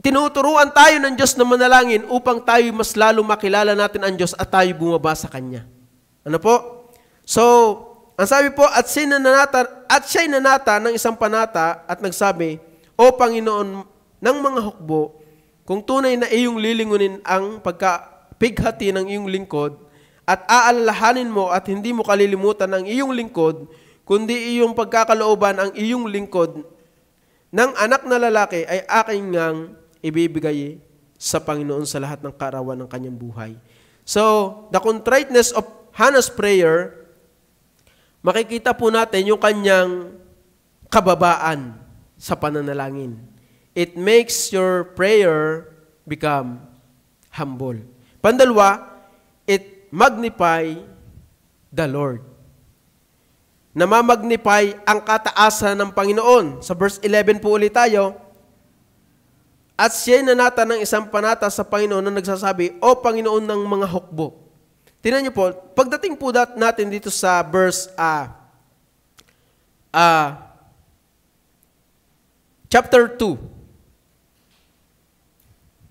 tinuturuan tayo ng Diyos na manalangin upang tayo mas lalo makilala natin ang Diyos at tayo bumaba sa Kanya. Ano po? So, ang sabi po, at siya'y nanata ng isang panata at nagsabi, O Panginoon ng mga hukbo, kung tunay na iyong lilingunin ang pagkapighati ng iyong lingkod at aalalahanin mo at hindi mo kalilimutan ang iyong lingkod, kundi iyong pagkakalooban ang iyong lingkod ng anak na lalaki ay aking ngang ibibigay sa Panginoon sa lahat ng kaarawan ng kanyang buhay. So, the contriteness of Hannah's prayer, makikita po natin yung kanyang kababaan sa pananalangin. It makes your prayer become humble. Pandalwa, it magnify the Lord. Namamagnify ang kataasan ng Panginoon. Sa verse 11 po ulit tayo. At siya'y nanata ng isang panata sa Panginoon na nagsasabi, O Panginoon ng mga hukbo. Tingnan niyo po, pagdating po natin dito sa verse chapter 2,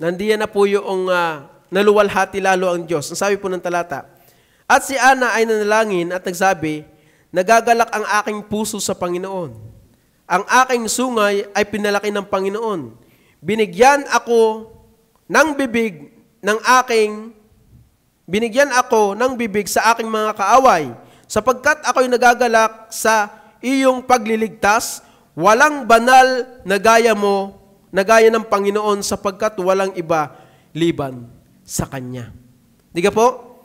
nandiyan na po yung naluwalhati lalo ang Diyos. Ang sabi po ng talata, at si Ana ay nanalangin at nagsabi, nagagalak ang aking puso sa Panginoon. Ang aking sungay ay pinalaki ng Panginoon. Binigyan ako ng bibig sa aking mga kaaway, sapagkat ako'y nagagalak sa iyong pagliligtas, walang banal na gaya ng Panginoon, sapagkat walang iba liban sa Kanya. Di ka po?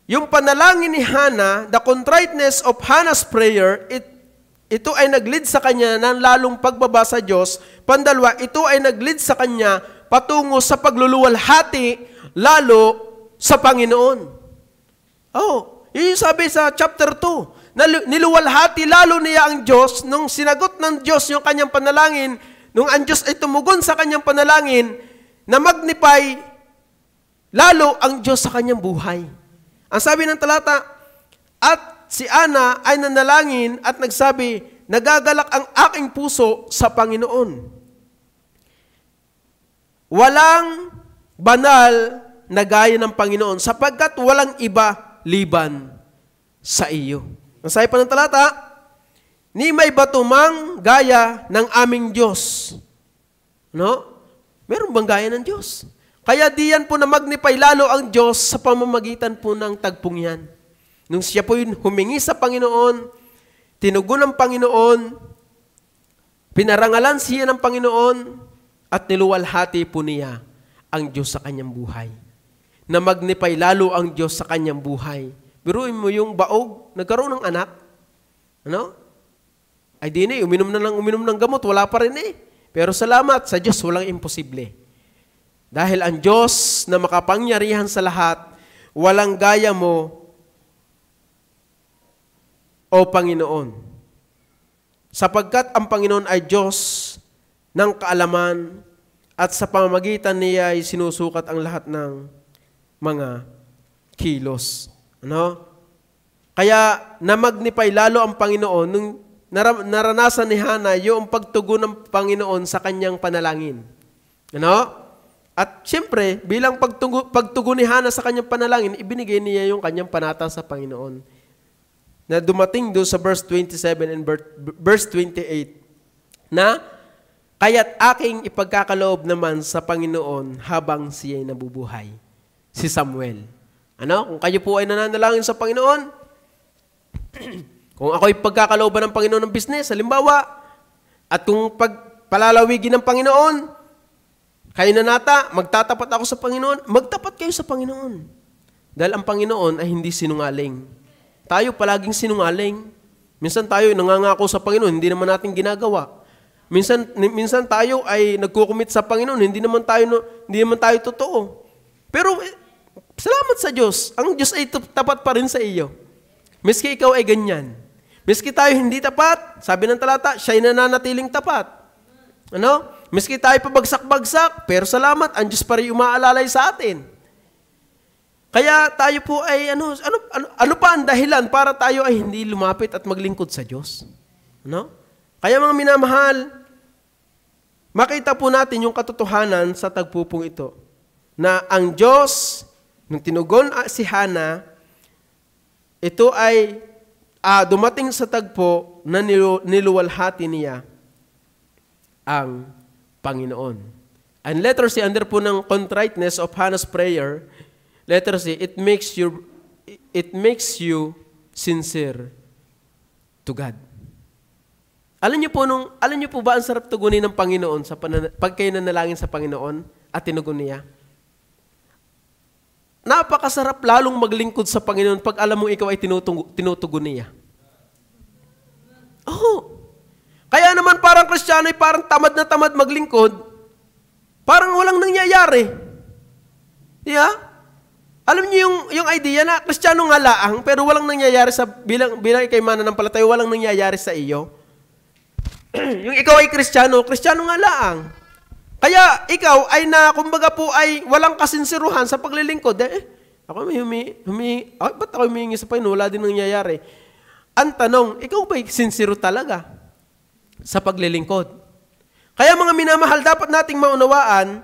Yung panalangin ni Hannah, the contriteness of Hannah's prayer, ito ay nag-lead sa kanya ng lalong pagbaba sa Diyos. Pandalwa, ito ay nag-lead sa kanya patungo sa pagluluwalhati lalo sa Panginoon. Oh, yun yung sabi sa chapter 2. Niluwalhati lalo niya ang Diyos nung sinagot ng Diyos yung kanyang panalangin, nung ang Diyos ay tumugon sa kanyang panalangin, na magnify lalo ang Diyos sa kanyang buhay. Ang sabi ng talata, at si Ana ay nanalangin at nagsabi, nagagalak ang aking puso sa Panginoon. Walang banal na gaya ng Panginoon, sapagkat walang iba liban sa iyo. Ang sabi pa ng talata, ni may batumang gaya ng aming Diyos. No? Meron bang gaya ng Diyos? Kaya diyan po na magnify lalo ang Diyos sa pamamagitan po ng tagpong yan. Nung siya po humingi sa Panginoon, tinugon ng Panginoon, pinarangalan siya ng Panginoon, at niluwalhati po niya ang Diyos sa kanyang buhay. Na magnify lalo ang Diyos sa kanyang buhay. Biruin mo yung baog, nagkaroon ng anak. Ano? Ay di na, uminom ng gamot, wala pa rin eh. Pero salamat, sa Diyos walang imposible. Dahil ang Diyos na makapangyarihan sa lahat, walang gaya mo, O Panginoon. Sapagkat ang Panginoon ay Diyos ng kaalaman at sa pamamagitan niya ay sinusukat ang lahat ng mga kilos. Ano? Kaya namagnify lalo ang Panginoon nung naranasan ni Hannah yung pagtugon ng Panginoon sa kanyang panalangin. Ano? At siyempre, bilang pagtugon ni Hannah sa kanyang panalangin, ibinigay niya yung kanyang panata sa Panginoon. Na dumating doon sa verse 27 and verse 28, na kaya't aking ipagkakaloob naman sa Panginoon habang siya'y nabubuhay. si Samuel. Kung kayo po ay nananalangin sa Panginoon, kung ako'y pagkakalooban ng Panginoon ng business, halimbawa, at kung pagpalalawigin ng Panginoon, kayo nanata, magtatapat ako sa Panginoon, magtapat kayo sa Panginoon. Dahil ang Panginoon ay hindi sinungaling. Tayo palaging sinungaling. Minsan tayo nangangako sa Panginoon, hindi naman natin ginagawa. Minsan tayo ay nagkukumit sa Panginoon, hindi naman tayo totoo. Pero salamat sa Diyos. Ang Diyos ay tapat pa rin sa iyo. Miski ikaw ay ganyan. Miski tayo hindi tapat, sabi ng talata, siya'y nananatiling tapat. Miski tayo pabagsak-bagsak, pero salamat, ang Diyos pa rin umaalalay sa atin. Kaya tayo po ay, ano pa ang dahilan para tayo ay hindi lumapit at maglingkod sa Diyos? Kaya mga minamahal, makita po natin yung katotohanan sa tagpupong ito, na ang Diyos, nung tinugon si Hana, ito ay dumating sa tagpo na niluwalhati niya ang Panginoon. And letter C, under po ng contriteness of Hannah's prayer, letter C, it makes you sincere to God. Alam niyo po ba ang sarap tugunin ng Panginoon pag kayo nanalangin sa Panginoon at tinugon niya? Napakasarap lalong maglingkod sa Panginoon pag alam mo ikaw ay tinutugon niya. Kaya naman parang Kristiyano ay parang tamad na tamad maglingkod, parang walang nangyayari. Alam niyo yung idea na Kristiyano nga laang, pero walang nangyayari bilang ikay mananampalataya, walang nangyayari sa iyo. Yung ikaw ay Kristiyano nga laang. Kaya ikaw ay kumbaga po ay walang kasinsiruhan sa paglilingkod. Ako ba't ako humihingi sa Panginoon? Wala din nangyayari. Ang tanong, ikaw ba'y sincero talaga sa paglilingkod? Kaya mga minamahal, dapat nating maunawaan,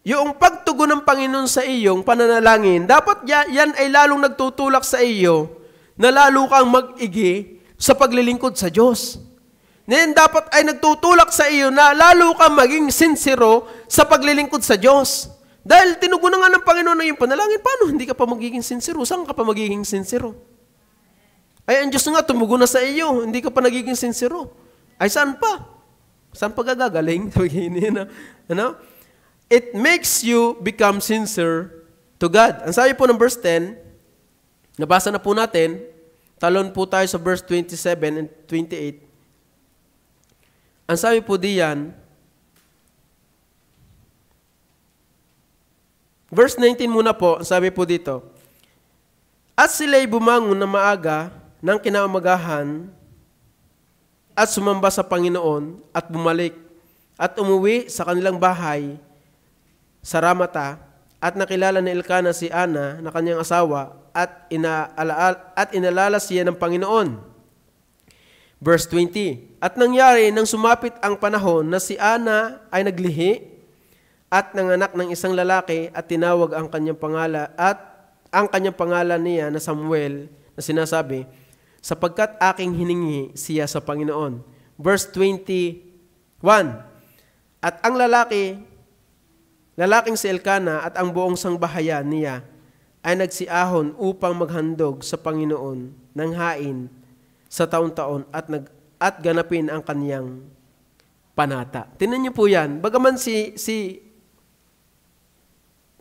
yung pagtugon ng Panginoon sa iyong pananalangin, dapat yan ay lalong nagtutulak sa iyo na lalo kang mag-igi sa paglilingkod sa Diyos. Then dapat ay nagtutulak sa iyo na lalo kang maging sincero sa paglilingkod sa Diyos. Dahil tinugunan nga ng Panginoon na yung panalangin, paano hindi ka pa magiging sincero? Saan ka pa magiging sincero? Ay, ang Diyos nga tumugon na sa iyo, hindi ka pa nagiging sincero. Ay, saan pa? Saan pa gagagaling? It makes you become sincere to God. Ang sabi po ng verse 10, nabasa na po natin, talon po tayo sa verse 27 and 28. Ang sabi po diyan, verse 19 muna po, ang sabi po dito, at sila'y bumangon na maaga ng kinaumagahan at sumamba sa Panginoon at bumalik at umuwi sa kanilang bahay sa Ramata at nakilala ni Elkana si Ana na kanyang asawa at inalala siya ng Panginoon. Verse 20, at nangyari nang sumapit ang panahon na si Ana ay naglihi at nanganak ng isang lalaki at tinawag ang kanyang pangalan niya na Samuel na sinasabi, sapagkat aking hiningi siya sa Panginoon. Verse 21, at ang lalaking si Elkana at ang buong sangbahayan niya ay nagsiahon upang maghandog sa Panginoon ng hain sa taon-taon at ganapin ang kaniyang panata. Tingnan niyo po yan. Bagaman si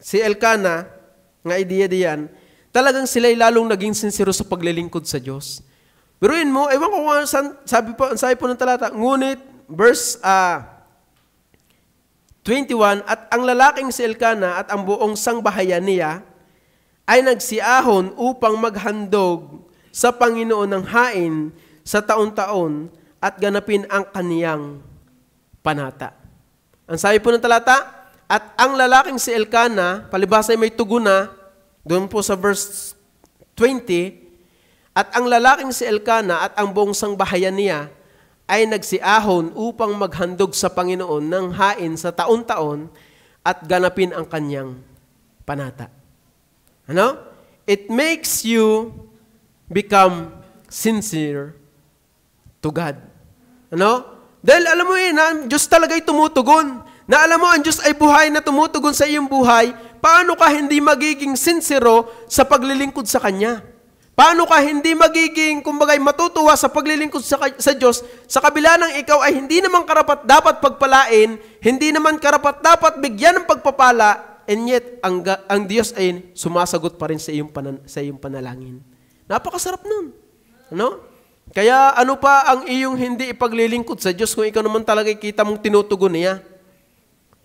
Elkana, nga idea diyan, talagang sila'y lalong naging sincero sa paglilingkod sa Diyos. Biruin mo, ewan ko kung sabi po ng talata, ngunit verse 21, at ang lalaking si Elkana at ang buong sangbahayan niya ay nagsiahon upang maghandog sa Panginoon ng hain sa taon-taon at ganapin ang kaniyang panata. Ang sabi po ng talata, at ang lalaking si Elkana, palibhasa ay may tugon na, doon po sa verse 20, at ang lalaking si Elkana at ang buong sangbahayan niya ay nagsiahon upang maghandog sa Panginoon ng hain sa taon-taon at ganapin ang kaniyang panata. It makes you become sincere to God. Dahil alam mo na ang Diyos talaga ay tumutugon. Na alam mo, ang Diyos ay buhay na tumutugon sa iyong buhay paano ka hindi magiging sincero sa paglilingkod sa Kanya? Paano ka hindi magiging, kumbagay, matutuwa sa paglilingkod sa Diyos, sa kabila ng ikaw ay hindi naman karapat dapat pagpalain, hindi naman karapat dapat bigyan ng pagpapala, and yet, ang Diyos ay sumasagot pa rin sa iyong panalangin. Napakasarap nun. Ano? Kaya ano pa ang iyong hindi ipaglilingkod sa Diyos kung ikaw naman talaga kita mong tinutugon niya?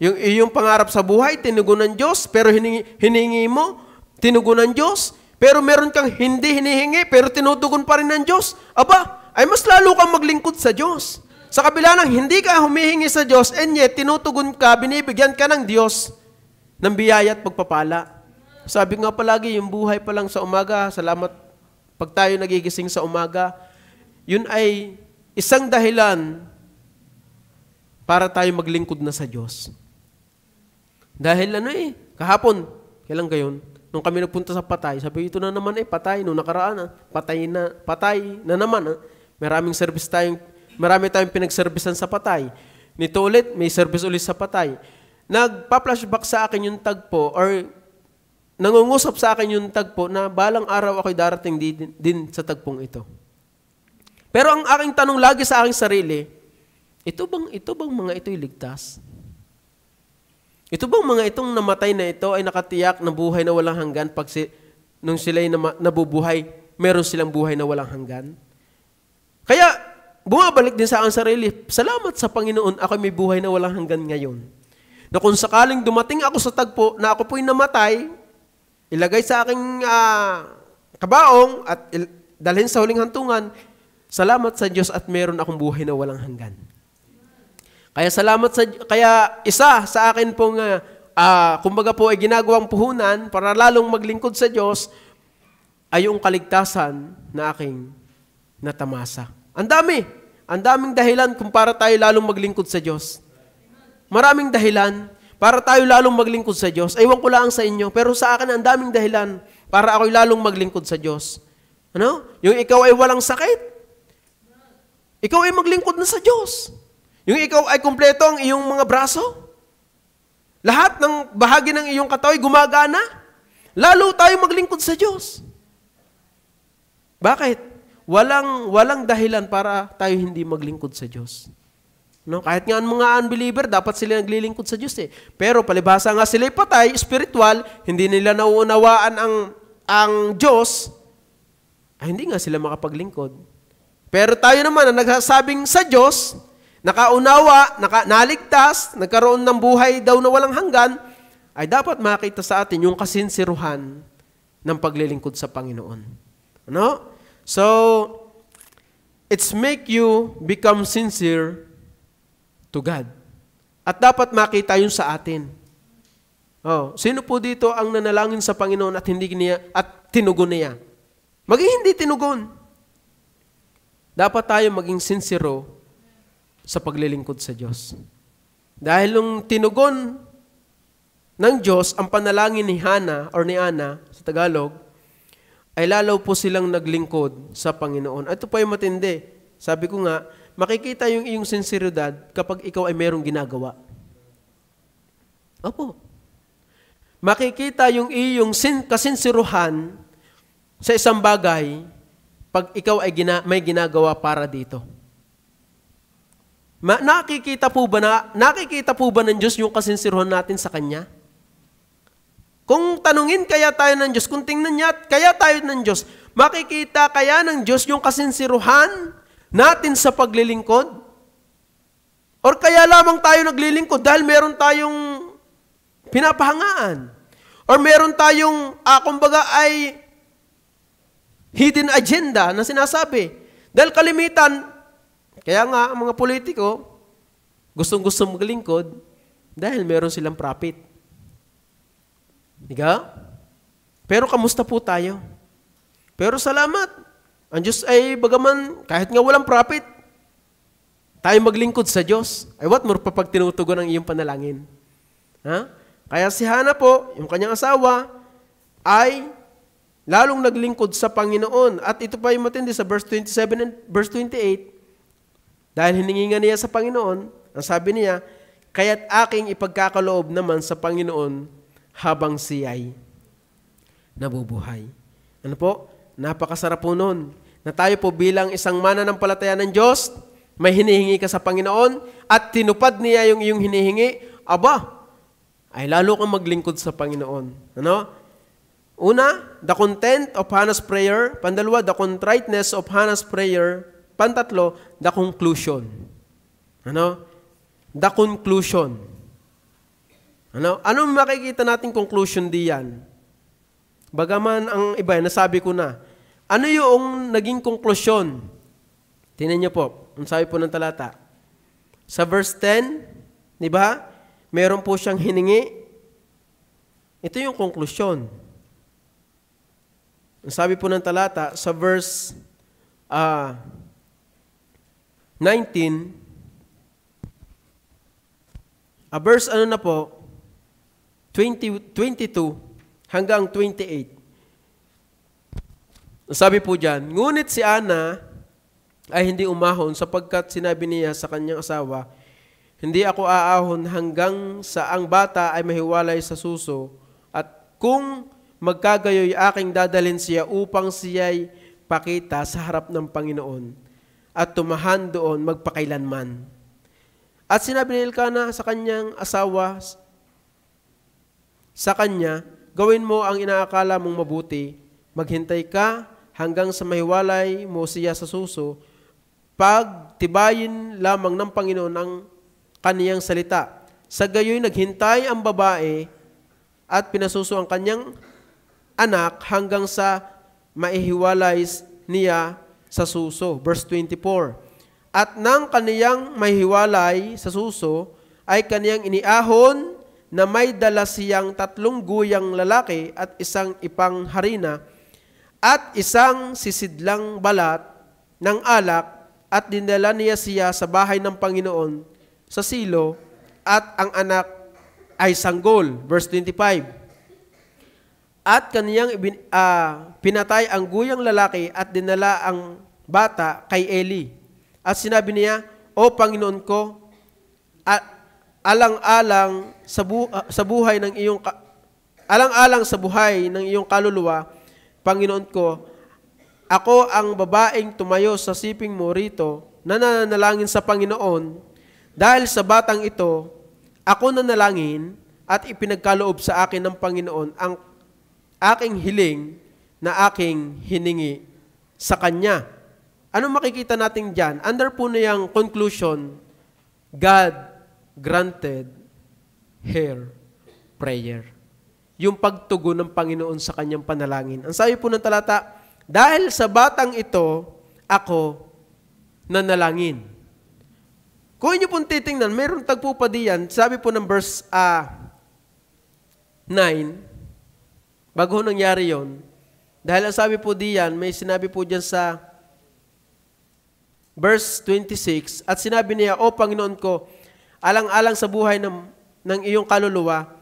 Yung iyong pangarap sa buhay, tinugon ng Diyos, pero hiningi mo, tinugon ng Diyos. Pero meron kang hindi hinihingi, pero tinutugon pa rin ng Diyos. Aba, ay mas lalo kang maglingkod sa Diyos. Sa kabila ng hindi ka humihingi sa Diyos, and yet, tinutugon ka, binibigyan ka ng Diyos ng biyaya at pagpapala. Sabi nga palagi, yung buhay pa lang sa umaga, salamat pag tayo nagigising sa umaga, yun ay isang dahilan para tayo maglingkod na sa Diyos. Dahil kahapon, kailan gayon? Nung kami nagpunta sa Patay, sabi, ito na naman Patay. Nung nakaraan, patay na naman. Marami tayong pinagservisan sa Patay. Nito ulit, may service ulit sa Patay. Nagpa-flashback sa akin yung tagpo, or nangungusap sa akin yung tagpo na balang araw ako'y darating din sa tagpong ito. Pero ang aking tanong lagi sa aking sarili, ito bang mga ito'y ligtas? Ito bang mga itong namatay na ito ay nakatiyak na buhay na walang hanggan nung sila'y nabubuhay, meron silang buhay na walang hanggan? Kaya, bumabalik din sa aking sarili, salamat sa Panginoon, ako may buhay na walang hanggan ngayon. Na kung sakaling dumating ako sa tagpo na ako po'y namatay, ilagay sa aking kabaong at dalhin sa huling hantungan, salamat sa Diyos at meron akong buhay na walang hanggan. Kaya isa sa akin pong kumbaga po ay ginagawang puhunan para lalong maglingkod sa Diyos ay yung kaligtasan na aking natamasa. Ang daming dahilan kung para tayo lalong maglingkod sa Diyos. Maraming dahilan para tayo lalong maglingkod sa Diyos. Ewan ko lang sa inyo, pero sa akin ang daming dahilan para ako'y lalong maglingkod sa Diyos. Ano? Yung ikaw ay walang sakit. Ikaw ay maglingkod na sa Diyos. Yung ikaw ay kumpleto ang iyong mga braso. Lahat ng bahagi ng iyong katawan ay gumagana. Lalo tayo maglingkod sa Diyos. Bakit? Walang dahilan para tayo hindi maglingkod sa Diyos. No? Kahit nga ang mga unbeliever, dapat sila naglilingkod sa Diyos eh. Pero palibhasa nga sila'y patay, spiritual, hindi nila nauunawaan ang Diyos, ay hindi nga sila makapaglingkod. Pero tayo naman na nagsasabing sa Diyos, nakaunawa, naligtas, nagkaroon ng buhay daw na walang hanggan, ay dapat makita sa atin yung kasinsiruhan ng paglilingkod sa Panginoon. Ano? So, it's make you become sincere to God. At dapat makita yun sa atin. Sino po dito ang nanalangin sa Panginoon at hindi niya at tinugon niya? Maging hindi tinugon. Dapat tayo maging sincero sa paglilingkod sa Diyos. Dahil nung tinugon ng Diyos ang panalangin ni Hana or ni Ana sa Tagalog, ay lalaw po silang naglingkod sa Panginoon. Ito pa yung matindi. Sabi ko nga, makikita yung iyong sinseridad kapag ikaw ay merong ginagawa. Opo. Makikita yung iyong kasinsiruhan sa isang bagay pag ikaw ay may ginagawa para dito. Nakikita po ba ng Diyos yung kasinsiruhan natin sa Kanya? Kung tanungin kaya tayo ng Diyos, kung tingnan niya kaya tayo ng Diyos, makikita kaya ng Diyos yung kasinsiruhan natin sa paglilingkod? Or kaya lamang tayo naglilingkod dahil meron tayong pinapahangaan? Or meron tayong, kumbaga ay hidden agenda na sinasabi? Dahil kalimitan, kaya nga, ang mga politiko, gustong-gustong maglingkod dahil meron silang profit. Diga? Pero kamusta po tayo? Pero salamat. Ang Diyos ay bagaman, kahit nga walang profit, tayo maglingkod sa Diyos. Ay what more pa pag tinutugon ang iyong panalangin? Ha? Kaya si Hana po, yung kanyang asawa, ay lalong naglingkod sa Panginoon. At ito pa yung matindi sa verse 27 and verse 28, dahil hiningi nga niya sa Panginoon, ang sabi niya, kaya't aking ipagkakaloob naman sa Panginoon, habang siya'y nabubuhay. Ano po? Napakasarap po nun na tayo po bilang isang mananampalataya ng Diyos, may hinihingi ka sa Panginoon at tinupad niya yung iyong hinihingi, aba, ay lalo kang maglingkod sa Panginoon. Ano? Una, the content of Hannah's prayer. Pandalawa, the contriteness of Hannah's prayer. Pantatlo, the conclusion. Ano? The conclusion. Ano? Anong makikita nating conclusion diyan? Bagaman ang iba, nasabi ko na. Ano yung naging konklusyon? Tingnan niyo po, ang sabi po ng talata. Sa verse 10, di ba? Meron po siyang hiningi. Ito yung konklusyon. Ang sabi po ng talata, sa verse 19, verse 22 hanggang 28. Sabi po dyan, ngunit si Ana ay hindi umahon sapagkat sinabi niya sa kanyang asawa, hindi ako aahon hanggang sa ang bata ay mahiwalay sa suso at kung magkagayoy aking dadalhin siya upang siya'y pakita sa harap ng Panginoon at tumahan doon magpakailanman. At sinabi ni Elkanah sa kanyang asawa sa kanya, gawin mo ang inaakala mong mabuti, maghintay ka hanggang sa mahiwalay mo siya sa suso, pagtibayin lamang ng Panginoon ang kaniyang salita. Sa gayoy naghintay ang babae at pinasuso ang kanyang anak hanggang sa maihiwalay niya sa suso. Verse 24. At nang kaniyang mahiwalay sa suso, ay kaniyang iniahon na may dala siyang 3 guyang lalaki at isang ipang harina at isang sisidlang balat ng alak at dinala niya siya sa bahay ng Panginoon sa Silo at ang anak ay sanggol. Verse 25. At kaniyang pinatay ang guyang lalaki at dinala ang bata kay Eli. At sinabi niya, O Panginoon ko, alang-alang sa buhay ng iyong alang-alang sa buhay ng iyong kaluluwa, Panginoon ko, ako ang babaeng tumayo sa siping mo rito, nananalangin sa Panginoon, dahil sa batang ito, ako nanalangin at ipinagkaloob sa akin ng Panginoon ang aking hiling na aking hiningi sa Kanya. Anong makikita natin dyan? Under po niyang conclusion, God granted her prayer. Yung pagtugon ng Panginoon sa kanyang panalangin. Ang sabi po ng talata, dahil sa batang ito, ako nanalangin. Kung inyo pong titingnan, mayroong tagpo pa diyan, sabi po ng verse 9, bago nangyari yon, dahil ang sabi po diyan, may sinabi po diyan sa verse 26, at sinabi niya, O Panginoon ko, alang-alang sa buhay ng iyong kaluluwa,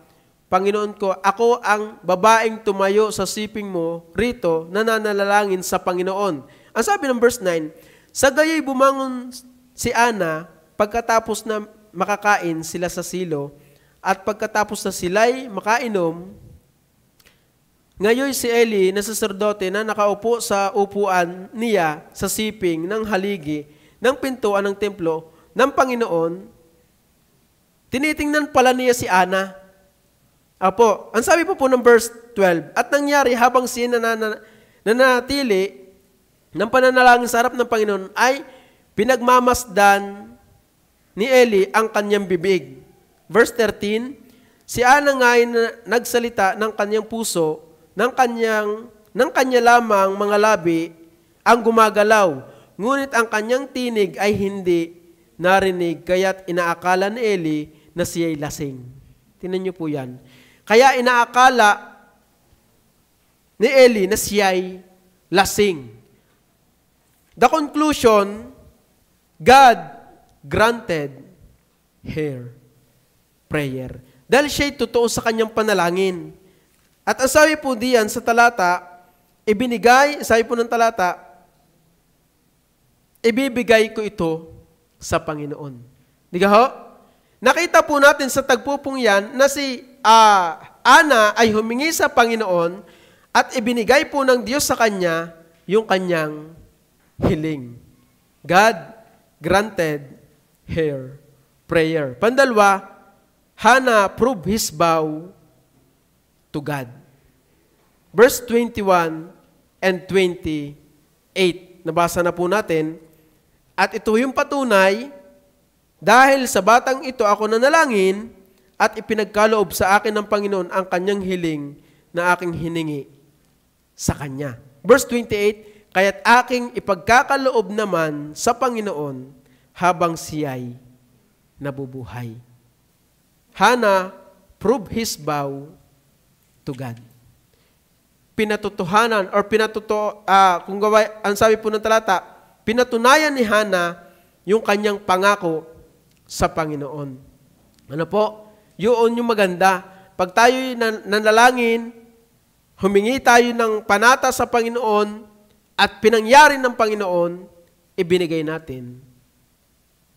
Panginoon ko, ako ang babaeng tumayo sa siping mo rito na nananalangin sa Panginoon. Ang sabi ng verse 9, sa gayoy bumangon si Ana pagkatapos na makakain sila sa Silo at pagkatapos na sila'y makainom, ngayon si Eli na saserdote na nakaupo sa upuan niya sa siping ng haligi ng pintuan ng templo ng Panginoon, tinitingnan pala niya si Ana. Apo, ang sabi po ng verse 12, at nangyari habang siya nanatili ng pananalangin sa harap ng Panginoon ay pinagmamasdan ni Eli ang kanyang bibig. Verse 13, si Ana nga ay nagsalita ng kanyang puso, ng kanya lamang mga labi ang gumagalaw, ngunit ang kanyang tinig ay hindi narinig, kaya't inaakala ni Eli na siya'y lasing. Tingnan niyo po yan. Kaya inaakala ni Eli na siya'y lasing. The conclusion, God granted her prayer. Dahil siya'y totoo sa kanyang panalangin. At ang sabi po diyan sa talata, sabi po ng talata, ibibigay ko ito sa Panginoon. Di ka ho? Nakita po natin sa tagpo pong yan na si Ana ay humingi sa Panginoon at ibinigay po ng Diyos sa kanya yung kanyang hiling. God granted her prayer. Pandalwa, Hannah proved his vow to God. Verse 21 and 28. Nabasa na po natin. At ito yung patunay, dahil sa batang ito ako nanalangin at ipinagkaloob sa akin ng Panginoon ang kanyang hiling na aking hiningi sa kanya. Verse 28, kaya't aking ipagkakaloob naman sa Panginoon habang siya'y nabubuhay. Hannah proved his vow to God. Pinatutuhanan or kung ang sabi po ng talata, pinatunayan ni Hannah yung kanyang pangako sa Panginoon. Ano po? Yun yung maganda. Pag tayo'y nanalangin, humingi tayo ng panata sa Panginoon at pinangyari ng Panginoon, ibinigay natin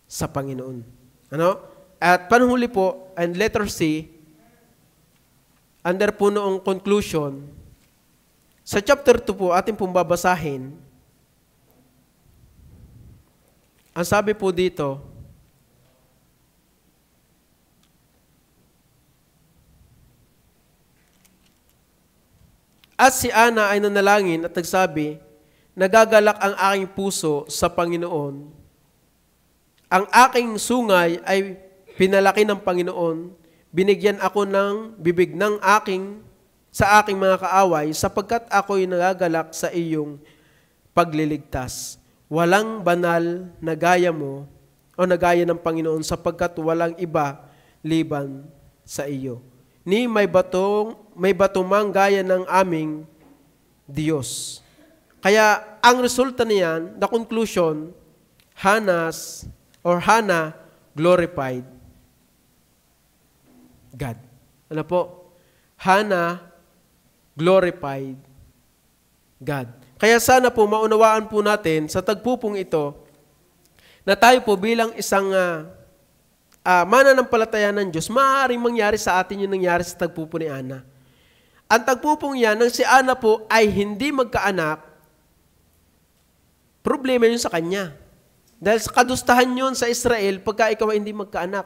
sa Panginoon. Ano? At panhuli po, and letter C, under po noong conclusion, sa chapter 2 po, ating pong babasahin, ang sabi po dito, at si Ana ay nanalangin at nagsabi, nagagalak ang aking puso sa Panginoon. Ang aking sungay ay pinalaki ng Panginoon. Binigyan ako ng bibig sa aking mga kaaway sapagkat ako'y nagagalak sa iyong pagliligtas. Walang banal na gaya mo o na gaya ng Panginoon sapagkat walang iba liban sa iyo. Ni may batumang gaya ng aming Diyos. Kaya ang resulta niyan, the conclusion, Hannah glorified God. Ano po? Hannah glorified God. Kaya sana po maunawaan po natin sa tagpupong ito na tayo po bilang isang mananampalataya ng Diyos, maaaring mangyari sa atin yung nangyari sa tagpupo ni Ana. Ang tagpupong yan, nang si Ana po ay hindi magkaanak, problema yun sa kanya. Dahil sa kadustahan yun sa Israel, pagka ikaw ay hindi magkaanak.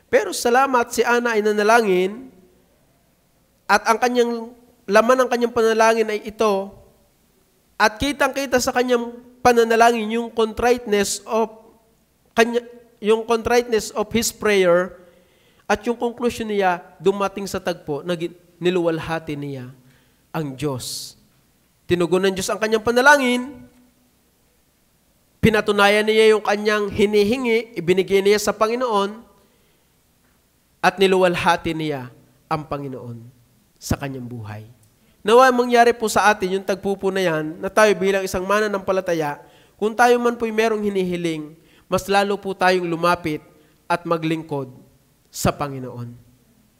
Pero salamat, si Ana ay nanalangin, at ang kanyang laman ng kanyang panalangin ay ito, at kitang-kita sa kanyang pananalangin yung contriteness of his prayer, at yung conclusion niya, dumating sa tagpo, niluwalhati niya ang Diyos. Tinugon ng Diyos ang kanyang panalangin, pinatunayan niya yung kanyang hinihingi, ibinigay niya sa Panginoon, at niluwalhati niya ang Panginoon sa kanyang buhay. Nawa mangyari po sa atin yung tagpupo na yan, na tayo bilang isang mananampalataya, kung tayo man po'y merong hinihiling, mas lalo po tayong lumapit at maglingkod sa Panginoon.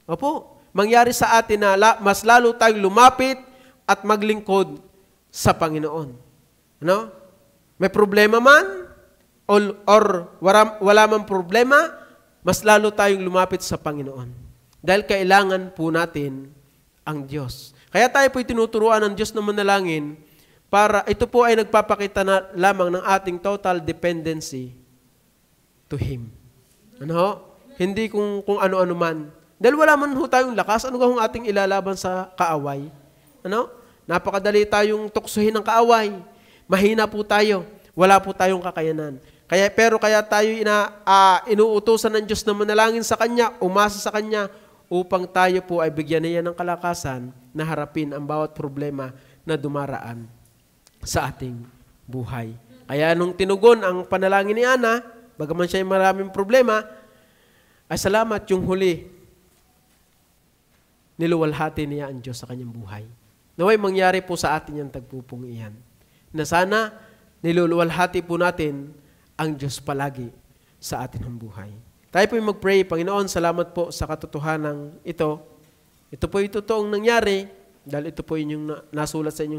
Opo, mangyari sa atin na mas lalo tayong lumapit at maglingkod sa Panginoon. Ano? May problema man or wala man problema, mas lalo tayong lumapit sa Panginoon. Dahil kailangan po natin ang Diyos. Kaya tayo po'y tinuturuan ng Diyos na manalangin para ito po ay nagpapakita na lamang ng ating total dependency to Him. Ano? Hindi kung ano-ano man. Dahil wala man ho tayong lakas, ano kung ating ilalaban sa kaaway? Ano? Napakadali tayong tuksuhin ng kaaway. Mahina po tayo. Wala po tayong kakayanan. Kaya tayo inuutosan ng Diyos na manalangin sa Kanya, umasa sa Kanya, upang tayo po ay bigyan niya ng kalakasan na harapin ang bawat problema na dumaraan sa ating buhay. Kaya nung tinugon ang panalangin ni Ana, bagaman siya ay maraming problema, ay salamat yung huli, niluwalhati niya ang Diyos sa kanyang buhay. Naway mangyari po sa atin yung tagpupong iyan. Na sana niluluwalhati po natin ang Diyos palagi sa atin ng buhay. Tayo po yung mag-pray. Panginoon, salamat po sa katotohanan ito. Ito po yung totoong nangyari dahil ito po yung nasulat sa inyong